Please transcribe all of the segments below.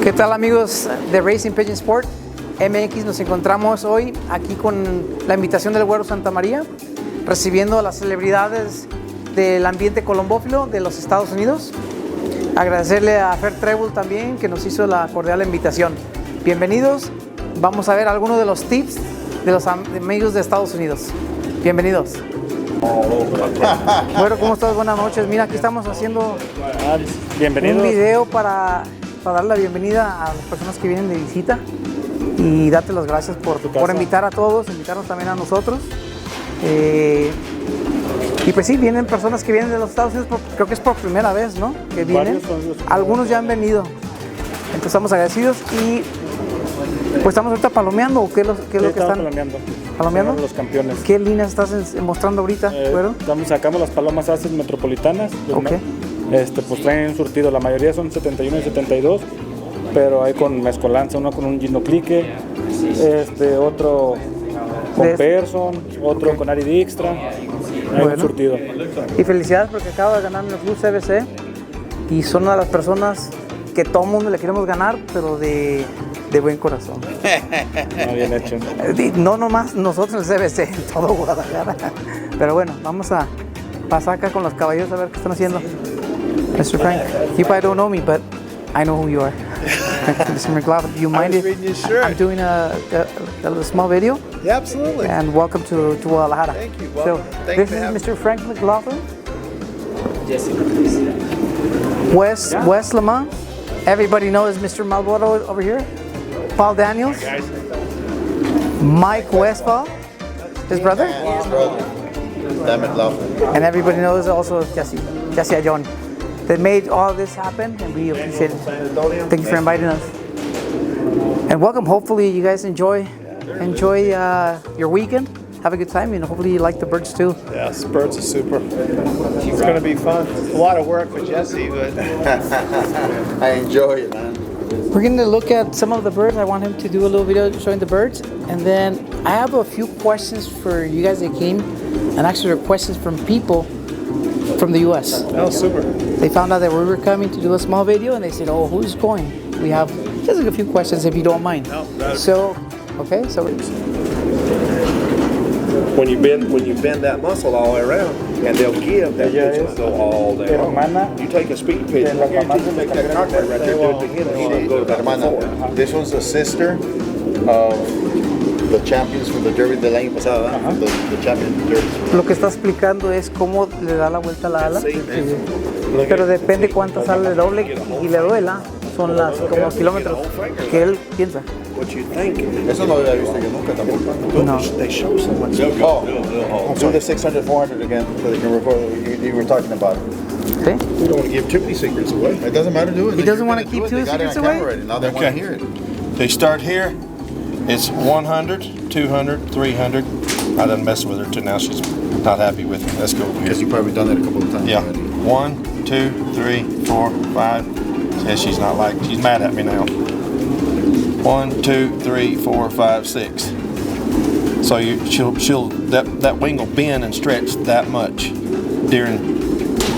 ¿Qué tal, amigos de Racing Pigeon Sport MX? Nos encontramos hoy aquí con la invitación del Güero Santa María, recibiendo a las celebridades del ambiente colombófilo de los Estados Unidos. Agradecerle a Fer Trébol también, que nos hizo la cordial invitación. Bienvenidos. Vamos a ver algunos de los tips de los amigos de Estados Unidos. Bienvenidos. Bueno, ¿cómo estás? Buenas noches. Mira, aquí estamos haciendo un video para darle la bienvenida a las personas que vienen de visita y darte las gracias por invitar a todos, invitarnos también a nosotros. Y pues sí, vienen personas que vienen de los Estados Unidos, creo que es por primera vez, ¿no? Que vienen. Algunos ya han venido. Entonces estamos agradecidos y pues estamos ahorita palomeando, ¿o qué es lo que están? ¿Palomeando? Los campeones. ¿Qué líneas estás mostrando ahorita, Güero? Sacamos las palomas ases metropolitanas. Okay. Pues traen un surtido, la mayoría son 71 y 72, pero hay con mezcolanza, uno con un ginoclique, otro con Person, otro con Ari extra. Hay un surtido. Y felicidades porque acaba de ganar en el Club CBC y son una de las personas que todo el mundo le queremos ganar, pero de buen corazón. Bien hecho. No nomás nosotros en el CBC, en todo Guadalajara. Pero bueno, vamos a pasar acá con los caballeros a ver qué están haciendo. Mr. Frank, you probably don't know me, but I know who you are. Mr. McLaughlin, do you mind if I'm doing a small video? Yeah, absolutely. And welcome to Guadalajara. Thank you. So Welcome. this is Mr. Frank McLaughlin. Wes Lamont. Everybody knows Mr. Malboro over here. Paul Daniels. Mike Westphal, his brother. And everybody knows also Jesse John. They made all this happen, and we appreciate it. Thank you for inviting us. And welcome. Hopefully you guys enjoy your weekend. Have a good time, and hopefully you like the birds too. Yes, birds are super. It's going to be fun. A lot of work for Jesse, but I enjoy it, man. We're going to look at some of the birds. I want him to do a little video showing the birds, and then I have a few questions for you guys that came, and actually they're questions from people from the U.S. Oh, super. They found out that we were coming to do a small video, and they said, "Oh, who's going?" We have just a few questions, if you don't mind. No, so when you bend that muscle all the way around, and they'll give that pigeon will go all day long. You take a speed pigeon, I guarantee you take that cocktail right there, do it to him, and he won't go to that forward. This one's a sister of the champions from the Derby del año pasado, the champion Derby. Lo que está explicando es cómo le da la vuelta a la ala, pero depende cuántas alas le doble y le duela, son las como kilómetros que él piensa. What you think? Eso no lo había visto yo nunca tampoco. No. They show so much. Do the 600, 400 again, so they can record what you were talking about. Okay. We don't want to give too many secrets away. It doesn't matter, do it. He doesn't want to keep two secrets away? Now they want to hear it. They start here. It's 100, 200, 300. I done messed with her till now. She's not happy with me. Let's go over here. Because you've probably done that a couple of times Yeah. already. 1, 2, 3, 4, 5. Says she's not like. She's mad at me now. 1, 2, 3, 4, 5, 6. So she'll that wing will bend and stretch that much during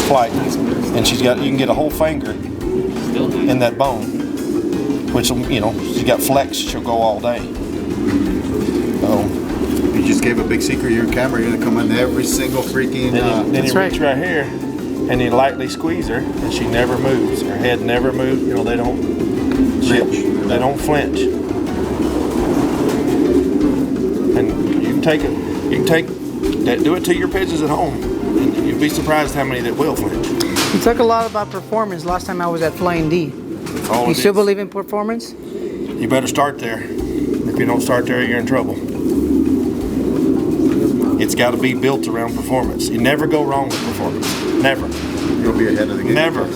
flight, and you can get a whole finger in that bone, which she's got flex. She'll go all day. You just gave a big secret. You're on camera. You're gonna come in every single freaking. Then you reach right here, and you lightly squeeze her, and she never moves. Her head never moves. They don't. They don't flinch. And you can take that, do it to your pigeons at home, and you'd be surprised how many that will flinch. You talked a lot about performance last time I was at Flying D. You still believe in performance? You better start there. If you don't start there, you're in trouble. It's got to be built around performance. You never go wrong with performance. Never. You'll be ahead of the game. Never.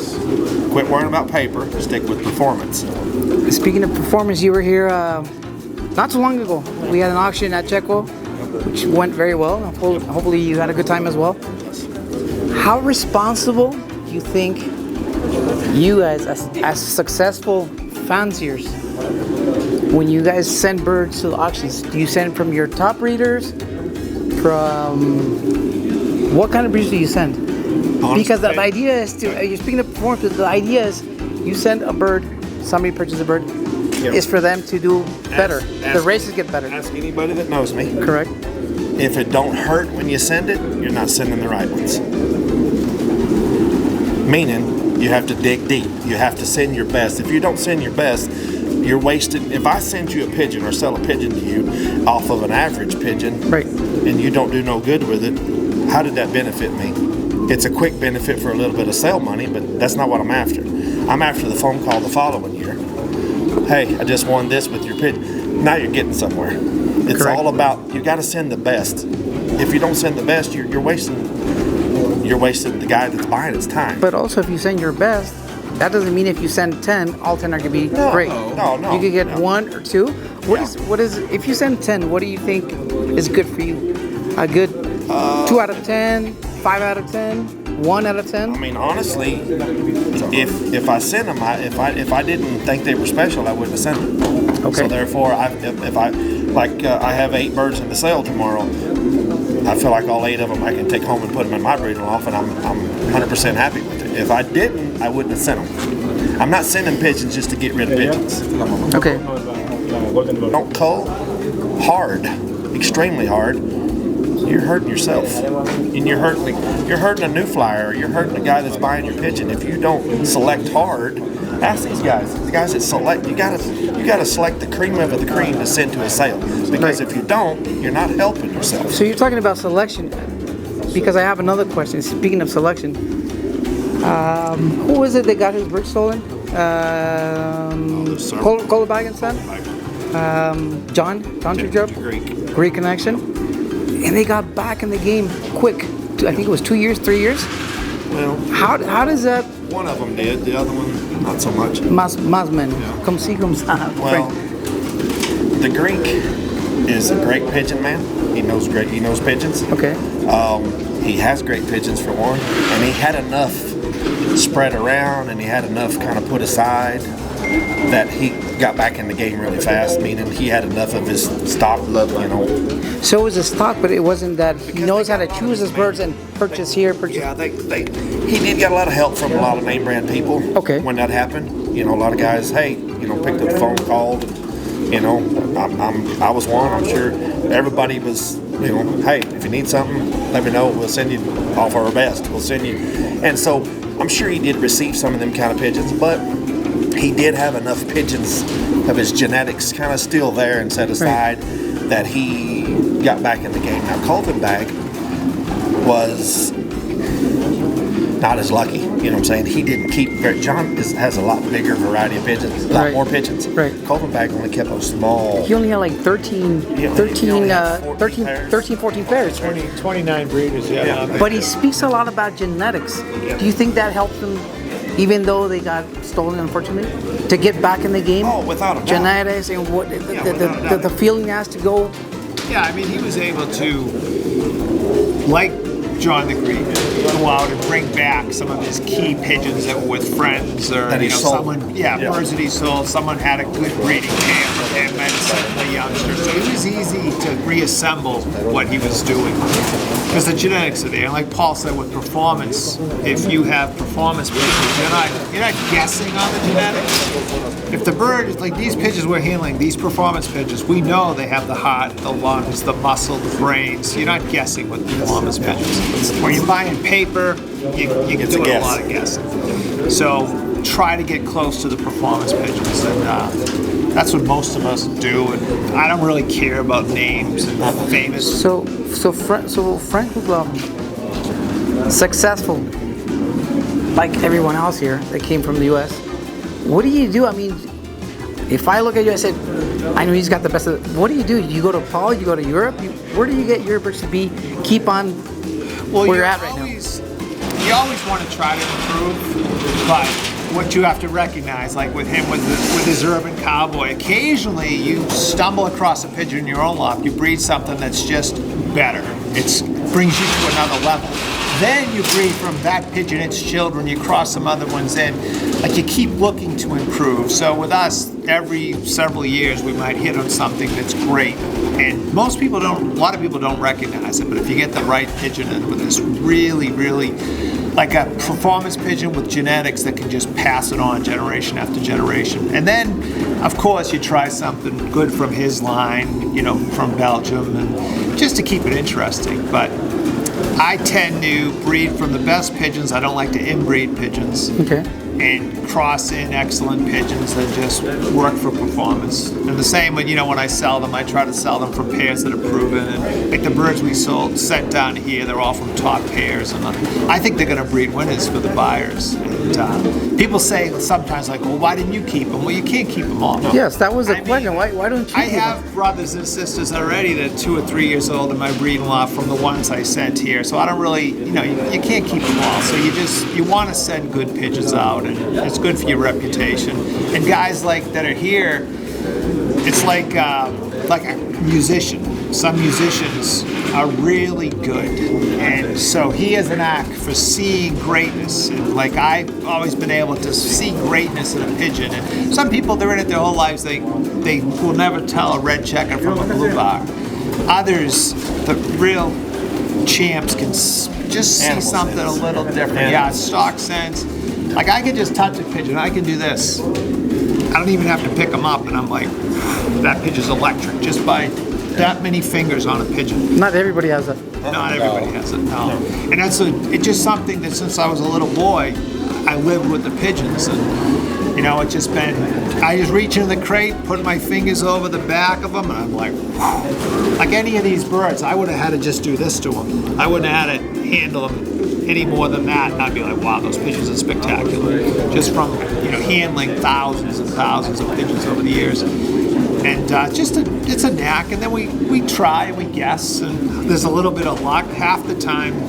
Quit worrying about paper. Stick with performance. Speaking of performance, you were here not too long ago. We had an auction at Checo, which went very well. Hopefully you had a good time as well. How responsible do you think you guys, as successful fanciers, when you guys send birds to the auctions, do you send from your top breeders? From what kind of breeds do you send? Because the idea is to, you're speaking of performance, the idea is you send a bird somebody purchases a bird, is for them to do better. The races get better. Ask anybody that knows me. Correct. If it don't hurt when you send it, you're not sending the right ones. Meaning, you have to dig deep. You have to send your best. If you don't send your best, you're wasting. If I send you a pigeon or sell a pigeon to you off of an average pigeon, right, and you don't do no good with it, how did that benefit me? It's a quick benefit for a little bit of sale money, but that's not what I'm after. I'm after the phone call the following year. Hey, I just won this with your pigeon. Now you're getting somewhere. It's Correct. all about, you got to send the best. If you don't send the best, you're wasting the guy that's buying his time. But also, if you send your best, that doesn't mean if you send 10, all 10 are going to be great. No. You could get 1 or 2. What is? If you send 10, what do you think is good for you? A good 2 out of 10, 5 out of 10, 1 out of 10? I mean, honestly, if I sent them, if I didn't think they were special, I wouldn't have sent them. Okay. So therefore, I have 8 birds in the sale tomorrow. I feel like all 8 of them I can take home and put them in my breeding loft, and I'm 100% happy with it. If I didn't, I wouldn't have sent them. I'm not sending pigeons just to get rid of pigeons. Okay. Don't cull hard, extremely hard. You're hurting yourself, and you're hurting a new flyer. Or you're hurting the guy that's buying your pigeon. If you don't select hard, ask these guys. The guys that select, you gotta select the cream of the cream to send to a sale. Because if you don't, you're not helping yourself. So you're talking about selection, because I have another question. Speaking of selection, who was it that got his bird stolen? Colabag and Son? John Trujillo? Great connection. And they got back in the game quick. I think it was 2 years, 3 years. Well, how does that? One of them did. The other one, not so much. Más menos. Come see, come sa. Well, the Greek is a great pigeon man. He knows pigeons. Okay. He has great pigeons for one, and he had enough spread around, and he had enough kind of put aside that he got back in the game really fast. Meaning he had enough of his stock, So it was a stock, but it wasn't that he knows how to choose his birds and purchase here, purchase. Yeah, he did get a lot of help from a lot of name brand people. Okay. When that happened, a lot of guys, hey, picked up the phone, called. I was one. I'm sure everybody was. Hey, if you need something, let me know. We'll send you off our best. We'll send you. And so I'm sure he did receive some of them kind of pigeons, but he did have enough pigeons of his genetics kind of still there and set aside that he got back in the game. Now, Colvin-Bag was not as lucky, what I'm saying? He didn't keep John has a lot bigger variety of pigeons, a lot more pigeons. Right. Colvin-Bag only kept a small. He only had like 13, 14 pairs. 29 breeders, yeah. But he speaks a lot about genetics. Do you think that helped him, even though they got stolen, unfortunately, to get back in the game? Oh, without a doubt. Genetics and what the feeling has to go. Yeah, I mean, he was able to, like John the Greek, go out and bring back some of his key pigeons that were with friends or that he sold. someone, birds that he sold. Someone had a good breeding camp with him and some of the youngsters. So it was easy to reassemble what he was doing because the genetics are there. And like Paul said, with performance, if you have performance pigeons, you're not guessing on the genetics. If the bird is like these pigeons we're handling, these performance pigeons, we know they have the heart, the lungs, the muscle, the brains. You're not guessing with performance pigeons. When you're buying paper, you can do a lot of guessing. So try to get close to the performance pigeons, and that's what most of us do. And I don't really care about names and famous. So Frank Hublum, successful, like everyone else here that came from the U.S. What do you do? I mean, if I look at you, I said, I know he's got the best of it. What do? You go to Paul, you go to Europe? Where do you get your birds to keep on where you're at right now? You always want to try to improve, but what you have to recognize, like with him, with his urban cowboy, occasionally you stumble across a pigeon in your own loft, you breed something that's just better. It's brings you to another level. Then you breed from that pigeon its children, you cross some other ones in. Like you keep looking to improve. So with us, every several years we might hit on something that's great. And a lot of people don't recognize it, but if you get the right pigeon in with this really, really, like a performance pigeon with genetics that can just pass it on generation after generation. And then, of course, you try something good from his line, from Belgium, and just to keep it interesting. But I tend to breed from the best pigeons. I don't like to inbreed pigeons. Okay. And cross in excellent pigeons that just work for performance. And the same when I sell them, I try to sell them from pairs that are proven. And like the birds we sent down here, they're all from top pairs. And I think they're going to breed winners for the buyers. And people say sometimes like, well, why didn't you keep them? Well, you can't keep them all. Yes, that was the question. Why don't you keep them? I have brothers and sisters already that are 2 or 3 years old in my breeding lot from the ones I sent here. So I don't really, you can't keep them all. So you want to send good pigeons out. And it's good for your reputation. And guys that are here, it's like a musician. Some musicians are really good, and so he has an knack for seeing greatness. And I've always been able to see greatness in a pigeon. And some people, they're in it their whole lives. They will never tell a red checker from a blue bar. Others, the real champs, can just see something a little different. Yeah, stock sense. Like I can just touch a pigeon, I can do this. I don't even have to pick them up, and I'm like, that pigeon's electric just by that many fingers on a pigeon. Not everybody has that. Not everybody has it, no. And it's just something that since I was a little boy, I lived with the pigeons, and it's just been, I just reach in the crate, put my fingers over the back of them, and I'm like, whew. Like any of these birds, I would have had to just do this to them. I wouldn't have had to handle them any more than that, and I'd be like, wow, those pigeons are spectacular. Just from handling thousands and thousands of pigeons over the years. And it's a knack, and then we try and we guess, and there's a little bit of luck. Half the time,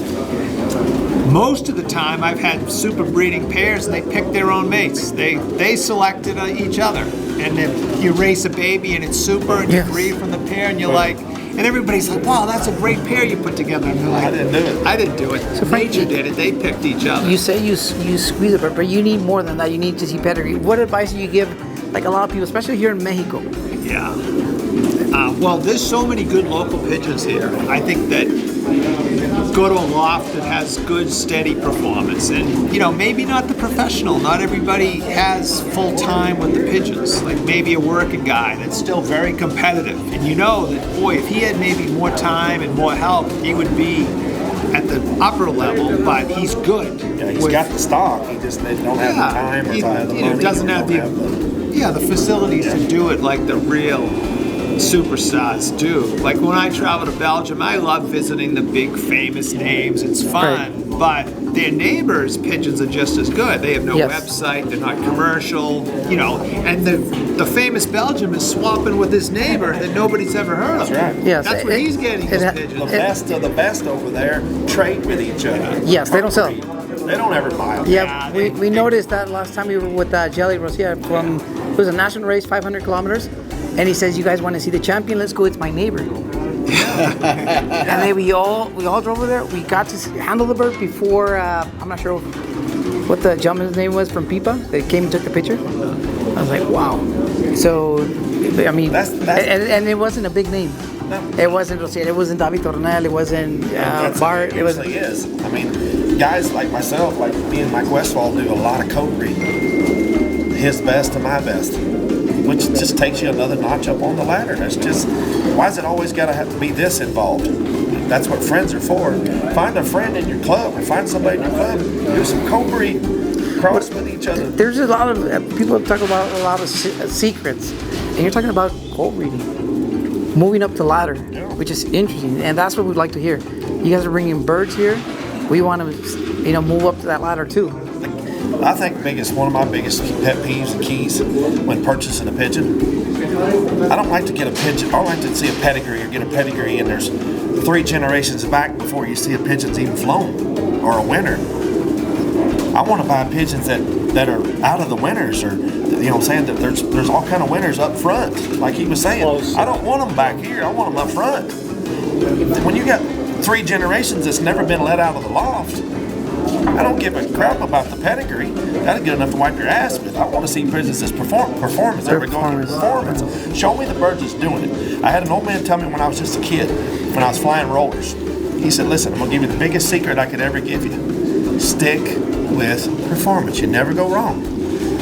most of the time, I've had super breeding pairs, and they pick their own mates. They selected each other, and if you race a baby and it's super, and you breed from the pair, and you're like, and everybody's like, wow, that's a great pair you put together. And they're like, I didn't do it. So nature did it. They picked each other. You say you squeeze it, but you need more than that. You need to see pedigree. What advice do you give, like a lot of people, especially here in Mexico? Yeah. Well, there's so many good local pigeons here. I think that go to a loft that has good, steady performance. And, maybe not the professional. Not everybody has full time with the pigeons. Like maybe a working guy that's still very competitive. And that, boy, if he had maybe more time and more help, he would be at the upper level, but he's good. Yeah, he's got the stock. He just they don't have the time or the money. Doesn't have the facilities to do it like the real superstars do. Like when I travel to Belgium, I love visiting the big famous names. It's fun, but their neighbors' pigeons are just as good. They have no website, they're not commercial, and the famous Belgium is swapping with his neighbor that nobody's ever heard of. That's right. Yes, that's where he's getting his pigeons. The best of the best over there trade with each other. Yes, they don't sell. They don't ever buy them. Yeah, we noticed that last time we were with Jelly Rosia from, it was a national race, 500 kilometers, and he says, you guys want to see the champion? Let's go, it's my neighbor. And then we all drove over there. We got to handle the bird before, I'm not sure what the gentleman's name was from Pipa. They came and took the picture. I was like, wow. So, I mean, that's and it wasn't a big name. No. It wasn't Rosia, it wasn't David Tornel, it wasn't Bart. It usually is. I mean, guys like myself, like me and Mike Westfall, do a lot of co-breeding. His best to my best, which just takes you another notch up on the ladder. That's just, why is it always got to have to be this involved? That's what friends are for. Find a friend in your club or find somebody in your club. Do some co-breed, cross with each other. There's a lot of, people talk about a lot of secrets, and you're talking about co-breeding, moving up the ladder, which is interesting, and that's what we'd like to hear. You guys are bringing birds here. We want to, move up to that ladder too. I think one of my biggest pet peeves and keys when purchasing a pigeon, I don't like to get a pigeon. I don't like to see a pedigree or get a pedigree and there's 3 generations back before you see a pigeon's even flown or a winner. I want to buy pigeons that are out of the winners, or saying that there's all kind of winners up front. Like he was saying, I don't want them back here. I want them up front. When you got 3 generations that's never been let out of the loft. I don't give a crap about the pedigree. That's good enough to wipe your ass with. I want to see pigeons that's performance. They're going through performance. Show me the birds that's doing it. I had an old man tell me when I was just a kid, when I was flying rollers. He said, listen, I'm going to give you the biggest secret I could ever give you. Stick with performance. You never go wrong.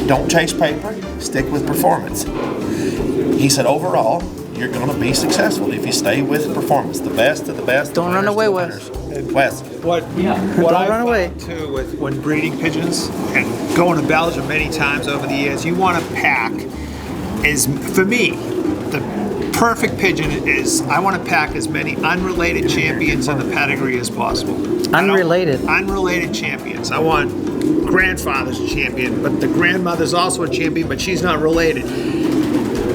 Don't chase paper. Stick with performance. He said, overall, you're going to be successful if you stay with performance. The best of the best. Don't run away, Wes. Wes. What I run away. found too with when breeding pigeons and going to Belgium many times over the years, you want to pack is, for me, the perfect pigeon is I want to pack as many unrelated champions in the pedigree as possible. Unrelated? Unrelated champions. I want grandfather's a champion, but the grandmother's also a champion, but she's not related.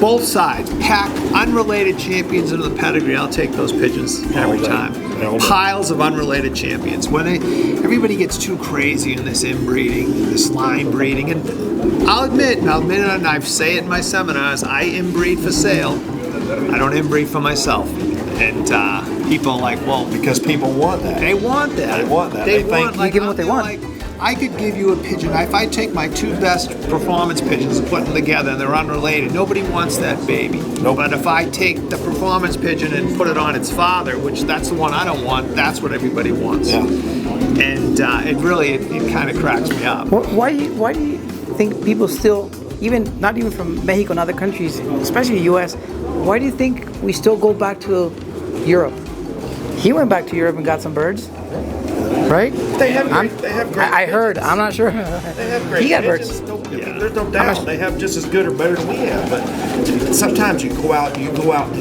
Both sides, pack unrelated champions into the pedigree. I'll take those pigeons every time. Piles of unrelated champions. When everybody gets too crazy in this inbreeding, this line breeding, and I'll admit, and I say it in my seminars, I inbreed for sale. I don't inbreed for myself. And people are like, well, Because people want that. they want that. They want that. They They want, think- like, You give them what they they're want. like, I could give you a pigeon. If I take my 2 best performance pigeons and put them together and they're unrelated, nobody wants that baby. Nope. But if I take the performance pigeon and put it on its father, which that's the one I don't want, that's what everybody wants. Yeah. And it kind of cracks me up. Why do you think people still, not even from Mexico and other countries, especially the U.S., why do you think we still go back to Europe? He went back to Europe and got some birds, right? They have great I heard. I'm not sure. They have great He got pigeons. birds. There's no doubt they have just as good or better than we have. But sometimes you go out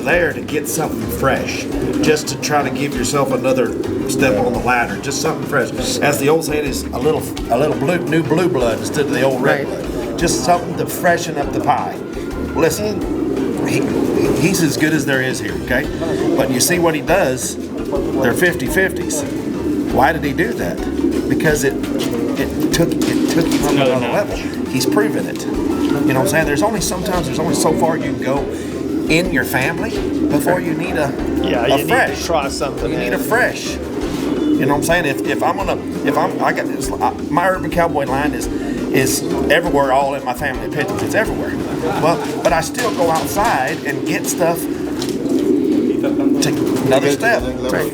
there to get something fresh, just to try to give yourself another step on the ladder, just something fresh. As the old saying is, a little new blue blood instead of the old red blood. Just something to freshen up the pie. Listen, he's as good as there is here, okay? But you see what he does, they're 50-50s. Why did he do that? Because it took you from another level. He's proven it. You know what I'm saying? There's only so far you can go in your family before you need a fresh. Need to try something. You need a fresh. You know what I'm saying? I got this. My urban cowboy line is everywhere. All in my family of pigeons. It's everywhere. Well, but I still go outside and get stuff. Take another step,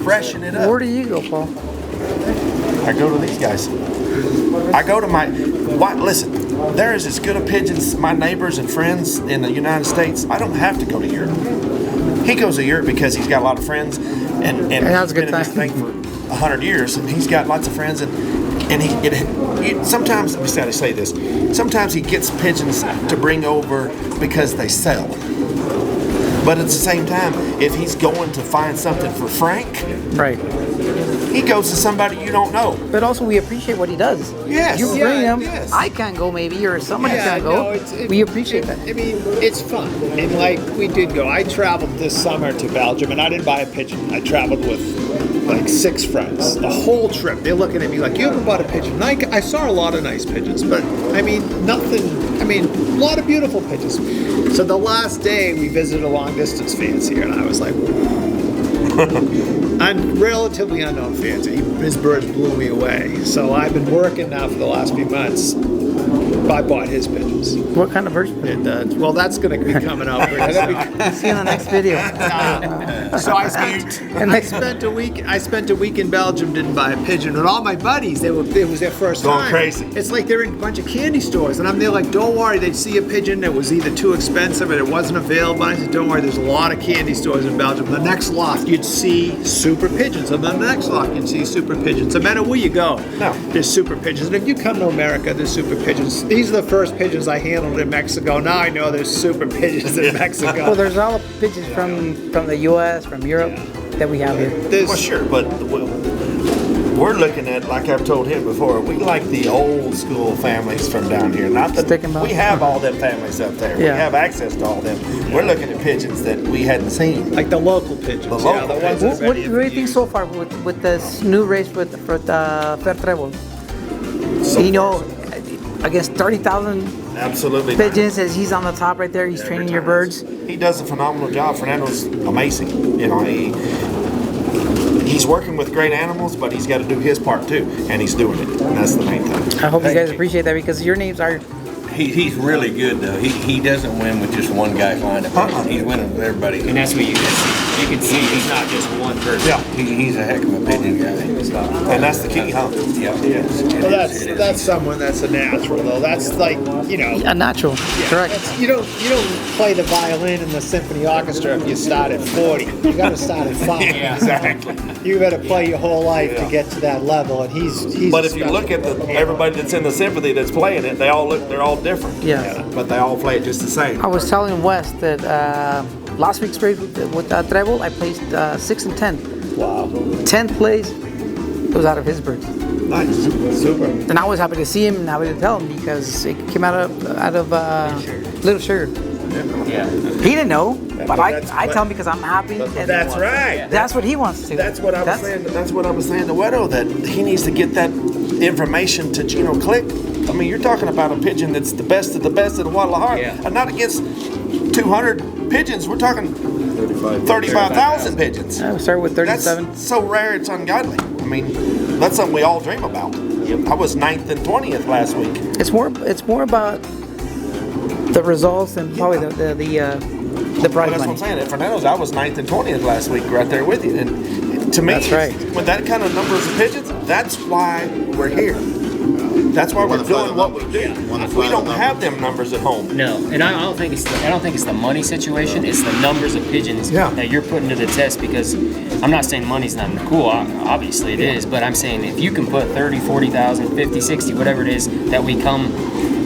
freshen it up. Where do you go, Paul? I go to these guys. I go to listen, there is as good a pigeons, my neighbors and friends in the United States, I don't have to go to Europe. He goes to Europe because he's got a lot of friends and that's he's a been good in this thing for 100 years and he's got lots of friends and sometimes, let me say this, sometimes he gets pigeons to bring over because they sell. But at the same time, if he's going to find something for Frank, Right. he goes to somebody you don't know. But also, we appreciate what he does. Yes. You bring him. Yes. I can't go, maybe, or somebody can't go. We appreciate that. I mean, it's fun. And like, we did go. I traveled this summer to Belgium, and I didn't buy a pigeon. I traveled with like 6 friends. The whole trip, they're looking at me like, you haven't bought a pigeon. And I saw a lot of nice pigeons, but I mean, a lot of beautiful pigeons. So the last day, we visited a long-distance fancier, and I was like, I'm relatively unknown fancy. His birds blew me away. So I've been working now for the last few months. I bought his pigeons. What kind of birds? Well, that's going to be coming up. See you in the next video. So I spent a week in Belgium, didn't buy a pigeon, and all my buddies, it was their first Going time. crazy. It's like they're in a bunch of candy stores, and I'm there like, don't worry, they'd see a pigeon that was either too expensive and it wasn't available. I said, don't worry, there's a lot of candy stores in Belgium. The next loft, you'd see super pigeons, and then the next loft, you'd see super pigeons. No matter where you go, there's super pigeons. And if you come to America, there's super pigeons. These are the first pigeons I handled in Mexico. Now I know there's super pigeons in Mexico. Well, there's all the pigeons from the U.S., from Europe, that we have here. Well, sure, but we're looking at, like I've told him before, we like the old school families from down here. Not the we have all them families up there. Yeah. We have access to all them. We're looking at pigeons that we hadn't seen. Like the local pigeons. The local ones pigeons. that What do you think so far with this new race for Fer Trébol? I guess 30,000 Absolutely. pigeons, as he's on the top right there. He's training your birds. He does a phenomenal job. Fernando's amazing. You know, he he's working with great animals, but he's got to do his part too, and he's doing it. And that's the main thing. I hope you guys appreciate that because your names are. He's really good though. He doesn't win with just one guy flying the pigeon. He's winning with everybody. And that's what you can see. You can see he's not just one person. Yeah, He's a heck of a pigeon guy. and that's the key, huh? Yeah. Well, that's someone that's a natural though. That's like, you know, A natural, correct. you don't play the violin in the symphony orchestra if you start at 40. You got to start at 5. Yeah. Exactly. You got to play your whole life to get to that level, and he's. But if you look at everybody that's in the symphony that's playing it, they're all different. Yeah. But they all play it just the same. I was telling Wes that last week's race with Trébol, I placed 6 and 10. Wow. 10th place was out of his bird. Nice. Super. And I was happy to see him and happy to tell him because it came out of Little Sugar. Yeah. He didn't know, but I that's tell what- him because I'm happy. And That's right. That's what he wants to. That's what I was saying. That's what I was saying to Güero, that he needs to get that information to Gino Click. I mean, you're talking about a pigeon that's the best of the Guadalajara, Yeah. and not against 200 pigeons. We're talking 35,000 pigeons. We started with 37. That's so rare, it's ungodly. I mean, that's something we all dream about. I was 9th and 20th last week. It's more about the results and probably the Well, prize that's what money. I'm saying. At Fernando's, I was 9th and 20th last week, right there with you. And to me, That's right. with that kind of numbers of pigeons, that's why we're here. That's why we're doing what we do. We don't have them numbers at home. No, and I don't think it's the money situation. It's the numbers of pigeons that you're putting to the test. Because I'm not saying money's not cool. Obviously it is, but I'm saying if you can put 30, 40,000, 50, 60, whatever it is that we come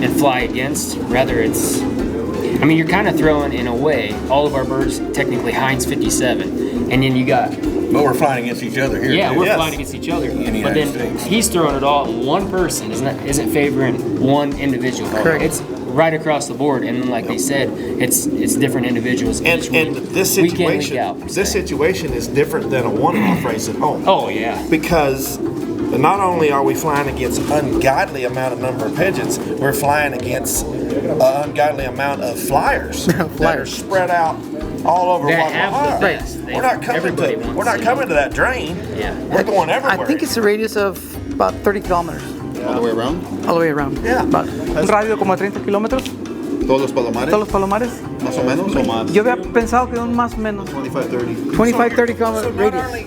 and fly against, rather it's. I mean, you're kind of throwing in a way all of our birds technically Heinz 57, and then you got. But we're flying against each other here. Yeah, too. we're flying against each other. the But United then States. he's throwing it all. One person isn't favoring one individual. Correct. It's right across the board, and like they said, it's different individuals. And each this week in, week situation, out, per se. this situation is different than a one-off race at home. Oh yeah. Because not only are we flying against an ungodly amount of number of pigeons, we're flying against an ungodly amount of flyers that are spread out all over That have the Guadalajara. best. We're not Everybody coming to wants to. coming to that drain. Yeah. We're going everywhere. I think it's a radius of about 30 kilometers All the way around. all the way around. Yeah. About un radio como 30 kilómetros. Todos los palomares. Todos los palomares. Más o menos o más. Yo había pensado que un más o menos 25, 30. 25, 30 So kilometers not radius. only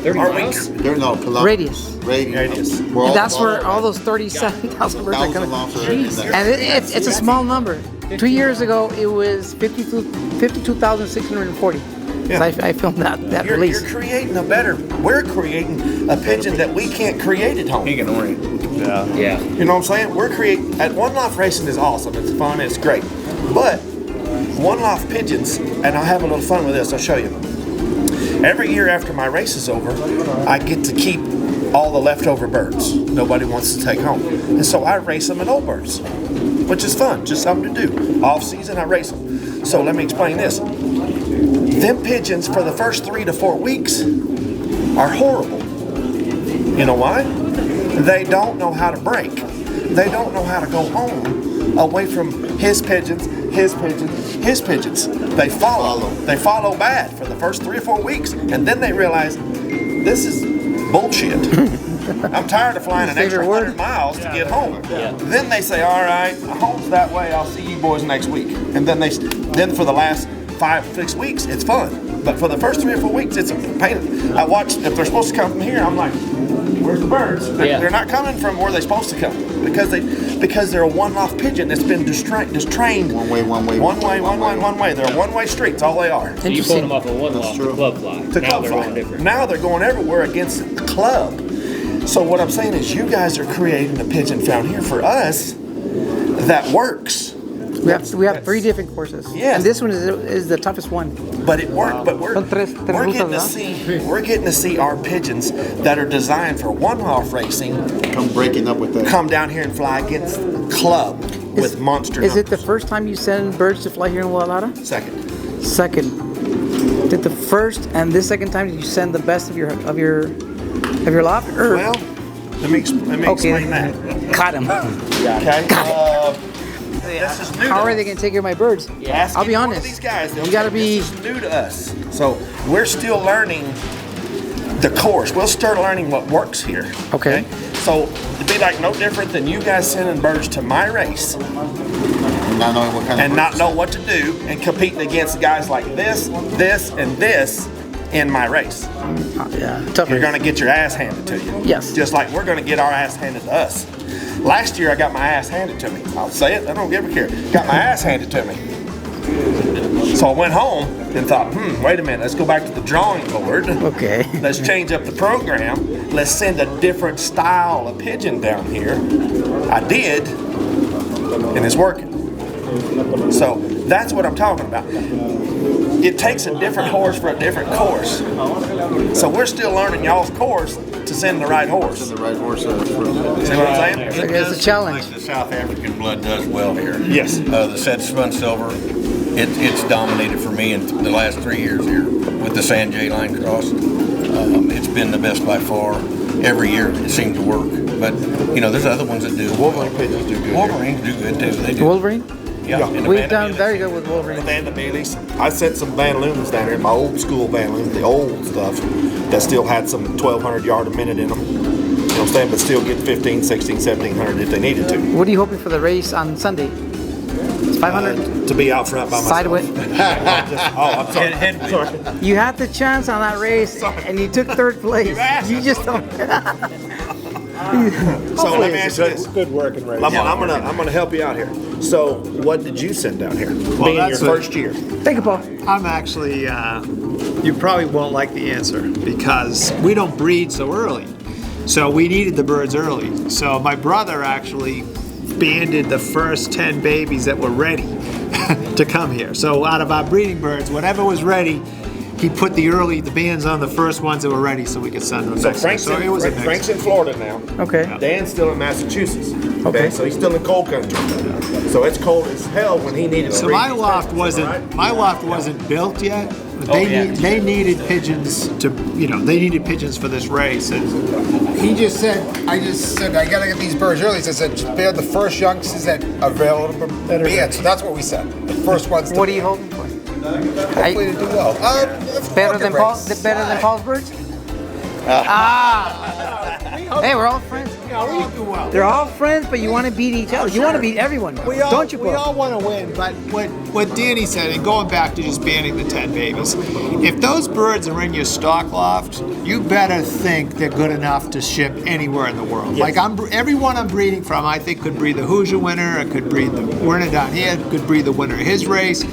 30 are miles? There, no, Radius. Radius. And that's where all those 37,000 birds are coming. And it's a small number. 2 years ago, it was 52,640. Yeah. I filmed that you're release. creating we're creating a pigeon that we can't create at home. He can orient. Yeah. You know what I'm saying? We're creating at one-off racing is awesome. It's fun. It's great. But one-off pigeons, and I'll have a little fun with this. I'll show you. Every year after my race is over, I get to keep all the leftover birds nobody wants to take home, and so I race them in old birds, which is fun. Just something to do. Off season, I race them. So let me explain this. Them pigeons for the first 3 to 4 weeks are horrible. You know why? They don't know how to break. They don't know how to go home away from his pigeons, his pigeons, his pigeons. They follow bad for the first 3 or 4 weeks, and then they realize this is bullshit. I'm tired of flying an extra 100 miles to get home. Yeah. Then they say, all right, home's that way. I'll see you boys next week. And then then for the last 5-6 weeks, it's fun. But for the first 3 or 4 weeks, it's a pain. I watch, if they're supposed to come from here, I'm like, where's the birds? They're not coming from where they're supposed to come because they're a one-off pigeon that's been just trained One way. one way. They're one-way streets. All they are. So you pulled them off of one loft to club fly. To Now club they're fly. going different. Now they're going everywhere against the club. So what I'm saying is, you guys are creating a pigeon found here for us that works. We have 3 different courses. Yes. And this one is the toughest one. But it worked. But we're Son tres getting to see our pigeons that are designed for one-off racing Come breaking up with that. come down here and fly against the club with monster Is it the numbers. first time you send birds to fly here in Guadalajara? Second? Second. Did the first and this second time did you send the best of your loft? Or? Well, let me explain that. Caught him. Okay. This is new. How are they going to take care of my birds? Ask I'll be any one honest. of these guys. They'll You got to tell be. This is new to us, so we're still learning the course. We'll start learning what works here. Okay. So it'd be like no different than you guys sending birds to my race Not knowing what kind and of not know what to do and competing against guys like this, and this in my race. Yeah, tough. You're going to get your ass handed to you. Yes. Just like we're going to get our ass handed to us. Last year I got my ass handed to me. I'll say it, I don't give a care. Got my ass handed to me. So I went home and thought, wait a minute, let's go back to the drawing board. Okay. Let's change up the program. Let's send a different style of pigeon down here. I did, and it's working. So that's what I'm talking about. It takes a different horse for a different course. So we're still learning y'all's course to send the right horse. the right horse? See what I'm saying? It's a challenge. Like the South African blood does well here. Yes. The Set Spun Silver, it's dominated for me in the last 3 years here with the Sanjay line cross. It's been the best by far. Every year it seemed to work. But, you know, there's other ones that do. Wolverine pigeons do good. Wolverines do good too. They do. Wolverine? Yeah. and the We've Vanna done Bailey. very good with Wolverine. And the Baileys. I sent some Van Loons down here, my old school Van Loons, the old stuff, that still had some 1,200 yard a minute in them. You know what I'm saying? But still get 15, 16, 1,700 if they needed to. What are you hoping for the race on Sunday? It's 500? To be out front by myself. Sideways. I'm sorry. Sorry. You had the chance on that race, and you took third place. You just don't. So let me ask you this. Good working race. I'm gonna help you out here. So what did you send down here? Being your that's first year. Thank you, Paul. I'm actually, you probably won't like the answer because we don't breed so early. So we needed the birds early. So my brother actually banded the first 10 babies that were ready to come here. So out of our breeding birds, whatever was ready, he put the bands on the first ones that were ready so we could send them So next year. So it was a mix. Frank's in Florida now. Okay. Dan's still in Massachusetts. Okay. So he's still in cold country. So it's cold as hell when he needed. So my loft wasn't built yet. They needed pigeons they needed pigeons for this race. And I just said, I gotta get these birds early. So I said, they're the first youngsters that available to be in. So that's what we said. The first ones. What are you hoping for? Hopefully to do well. Better than Paul's birds? Hey, we're all friends. They're all friends, but you want to beat each other. You want to beat everyone, don't you, Paul? We all want to win, but what Danny said, and going back to just banning the 10 babies, if those birds are in your stock loft, you better think they're good enough to ship anywhere in the world. Yes. Like everyone I'm breeding from, I think could breed the Hoosier winner, it could breed the winner down here, could breed the winner of his race.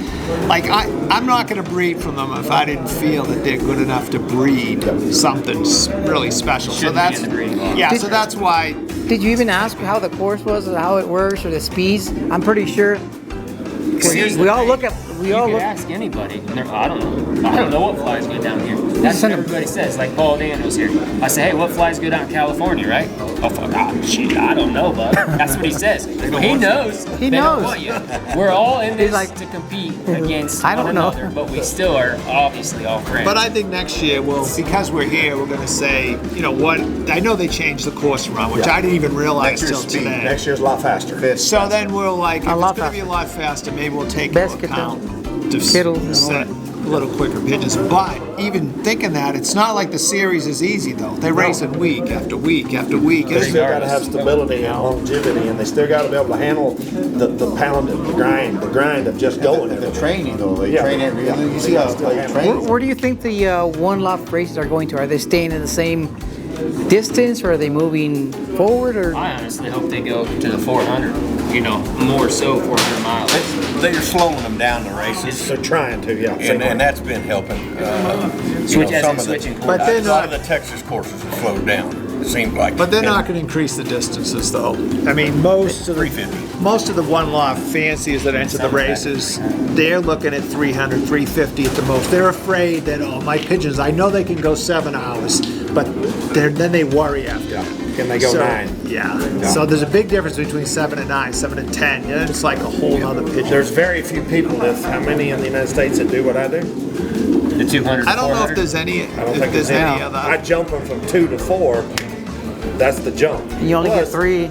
Like I'm not going to breed from them if I didn't feel that they're good enough to breed something really special. So that's so that's why. Did you even ask how the course was, or how it works, or the speeds? I'm pretty sure. We all look. Ask anybody. I don't know what flies good down here. That's what everybody says. Like Paul Daniels here. I say, hey, what flies good out in California, right? Oh, fuck, shit, I don't know, bud. That's what he says. He knows. He knows. We're all in this to compete against one another, but we still are obviously all friends. But I think next year, because we're here, we're going to say, you know what? I know they changed the course around, which I didn't even realize till today. Next year's a lot faster. So then we'll if it's going to be a lot faster, maybe we'll take into account to set a little quicker pigeons. But even thinking that, it's not like the series is easy though. They're racing week after week after week. They still got to have stability and longevity, and they still got to be able to handle the pounding, the grind of just going. The training though, they train every. You see how they train. Where do you think the one loft races are going to? Are they staying in the same distance, or are they moving forward? Or I honestly hope they go to the 400. More so 400 miles. They're slowing them down the races. They're trying to, yeah. And that's been helping. Switching courses. But A lot of the Texas courses have slowed down. It seems like. But they're not going to increase the distances, though. I mean, most of the one loft fanciers that enter the races, they're looking at 300, 350 at the most. They're afraid that my pigeons, I know they can go 7 hours, but then they worry after that. Can they go 9? Yeah. So there's a big difference between 7 and 9, 7 and 10. Yeah, it's like a whole other pigeon. There's very few people how many in the United States that do what I do? The 200. I don't know if there's any. I don't think there's any other. I jump them from 2 to 4. That's the jump. you only get 3.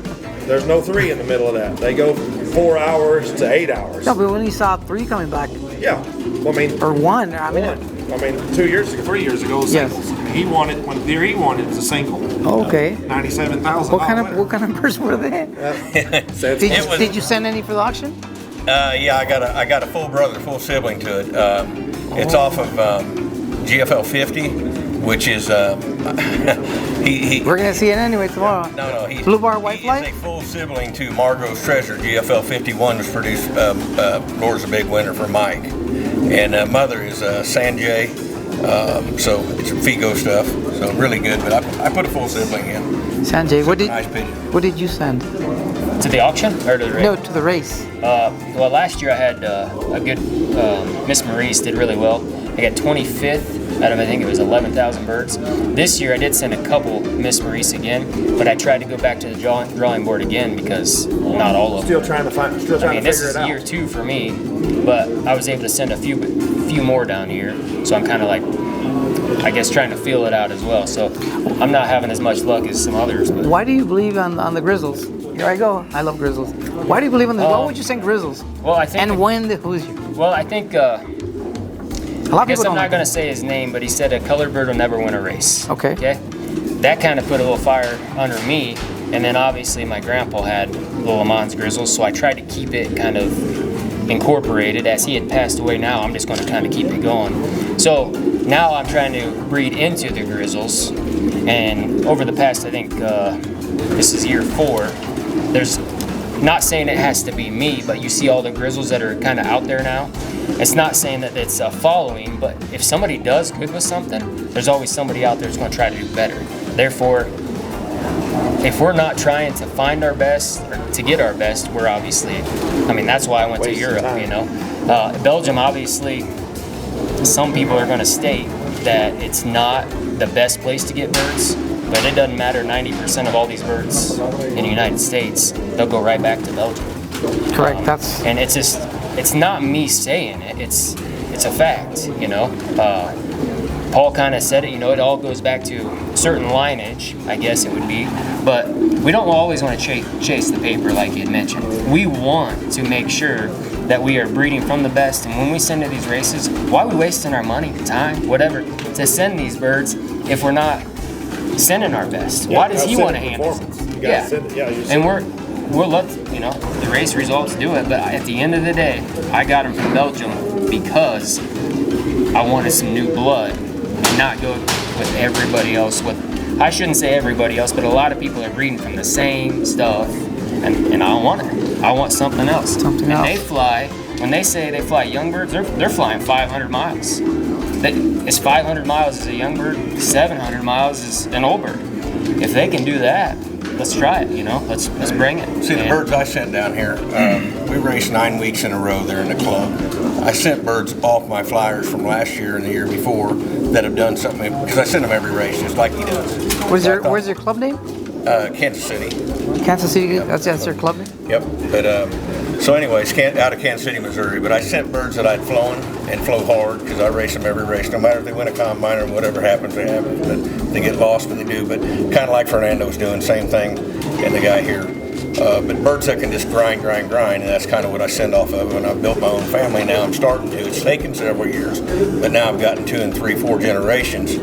There's no 3 in the middle of that. They go from 4 hours to 8 hours. No, but we only saw 3 coming back. Yeah. Well, I mean. Or 1. I mean, 2 years ago, 3 years ago. Yes. He wanted was a single. Okay. 97,000. What kind of birds were they? Did you send any for the auction? Yeah, I got a full brother, full sibling to it. It's off of GFL 50, which is We're gonna see it anyway tomorrow. No, he's Blue Bar White Flight. He's a full sibling to Margot's Treasure. GFL 51 was produced. Laura's a big winner for Mike, and mother is Sanjay. So it's Figo stuff. So really good. But I put a full sibling in. Sanjay, Nice pigeon. what did you send? To the auction or to the race? No, to the race. Well, last year I had a good Miss Maurice did really well. I got 25th out of I think it was 11,000 birds. This year I did send a couple Miss Maurice again, but I tried to go back to the drawing board again because not all of them. Still trying to figure it out. This is year 2 for me, but I was able to send a few more down here, so I'm kind of like, I guess, trying to feel it out as well. So I'm not having as much luck as some others. But. Why do you believe on the grizzles? Here I go. I love grizzles. Why do you believe in this? Why would you send grizzles? Well, I think. And when who's you? Well, I think. I guess I'm not going to say his name, but he said a colored bird will never win a race. Okay. Okay. That kind of put a little fire under me, and then obviously my grandpa had little Le Mans grizzles, so I tried to keep it kind of incorporated. As he had passed away now, I'm just going to kind of keep it going. So now I'm trying to breed into the grizzles, and over the past, I think this is year 4, there's not saying it has to be me, but you see all the grizzles that are kind of out there now. It's not saying that it's a following, but if somebody does good with something, there's always somebody out there who's going to try to do better. Therefore, if we're not trying to find our best or to get our best, we're obviously, I mean, that's why I went to Europe, you know. Belgium, obviously, some people are going to state that it's not the best place to get birds, but it doesn't matter. 90% of all these birds in the United States, they'll go right back to Belgium. Correct. And it's just, it's not me saying it. It's a fact, you know. Paul kind of said it, you know, it all goes back to certain lineage, I guess it would be. But we don't always want to chase the paper like you had mentioned. We want to make sure that we are breeding from the best. And when we send to these races, why are we wasting our money, time, whatever, to send these birds if we're not sending our best? Why does he want to handle it? Yeah. And we'll let, you know, the race results do it, but at the end of the day, I got him from Belgium because I wanted some new blood and not go with everybody else. I shouldn't say everybody else, but a lot of people are breeding from the same stuff, and I don't want it. I want something else. They fly, when they say they fly young birds, they're flying 500 miles. It's 500 miles as a young bird, 700 miles as an old bird. If they can do that, let's try it, you know, let's bring it. See, the birds I sent down here, we raced 9 weeks in a row there in the club. I sent birds off my flyers from last year and the year before that have done something, because I send them every race, just like he does. Where's your club name? Kansas City. Kansas City, that's your club name? Yep, but so anyways, out of Kansas City, Missouri, but I sent birds that I'd flown and flow hard because I race them every race, no matter if they win a combine or whatever happens, they happen, but they get lost when they do, but kind of like Fernando's doing, same thing, and the guy here. But birds that can just grind, and that's kind of what I send off of. When I've built my own family now, I'm starting to. It's taken several years, but now I've gotten 2 and 3, 4 generations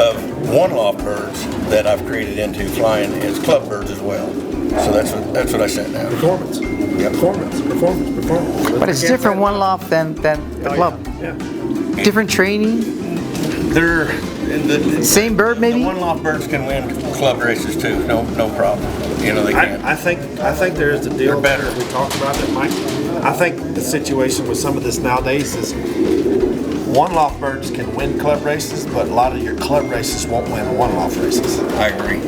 of one-loft birds that I've created into flying as club birds as well. So that's what I sent now. Performance. Yeah. Performance. But it's different one loft than the club. Yeah. Different training. They're same bird maybe. The one-loft birds can win club races too. No problem. You know they can. I think there's a deal. They're better. We talked about that, Mike. I think the situation with some of this nowadays is one-loft birds can win club races, but a lot of your club races won't win one-loft races. I agree.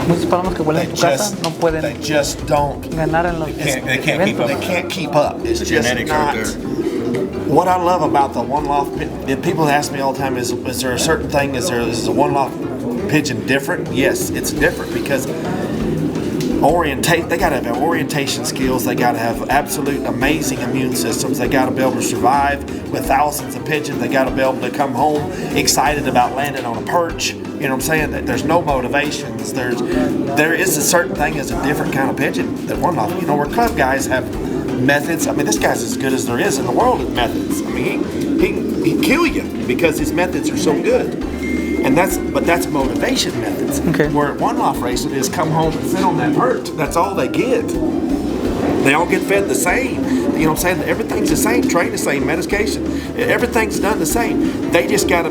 Muchos palomas que vuelan en tu casa no pueden. They just don't ganar en los they can't keep up. They can't keep up. It's the just genetics not. Right there. What I love about the one-loft, people ask me all the time, is there a certain thing? Is a one-loft pigeon different? Yes, it's different because they got to have orientation skills. They got to have absolute amazing immune systems. They got to be able to survive with thousands of pigeons. They got to be able to come home excited about landing on a perch. You know what I'm saying? That there's no motivations. There is a certain thing as a different kind of pigeon than one-loft. You know, where club guys have methods. I mean, this guy's as good as there is in the world at methods. I mean, he can kill you because his methods are so good. But that's motivation methods. Okay. Where at one-off racing is come home and sit on that perch. That's all they get. They all get fed the same. You know what I'm saying? Everything's the same. Train the same. Medication. Everything's done the same. They just got to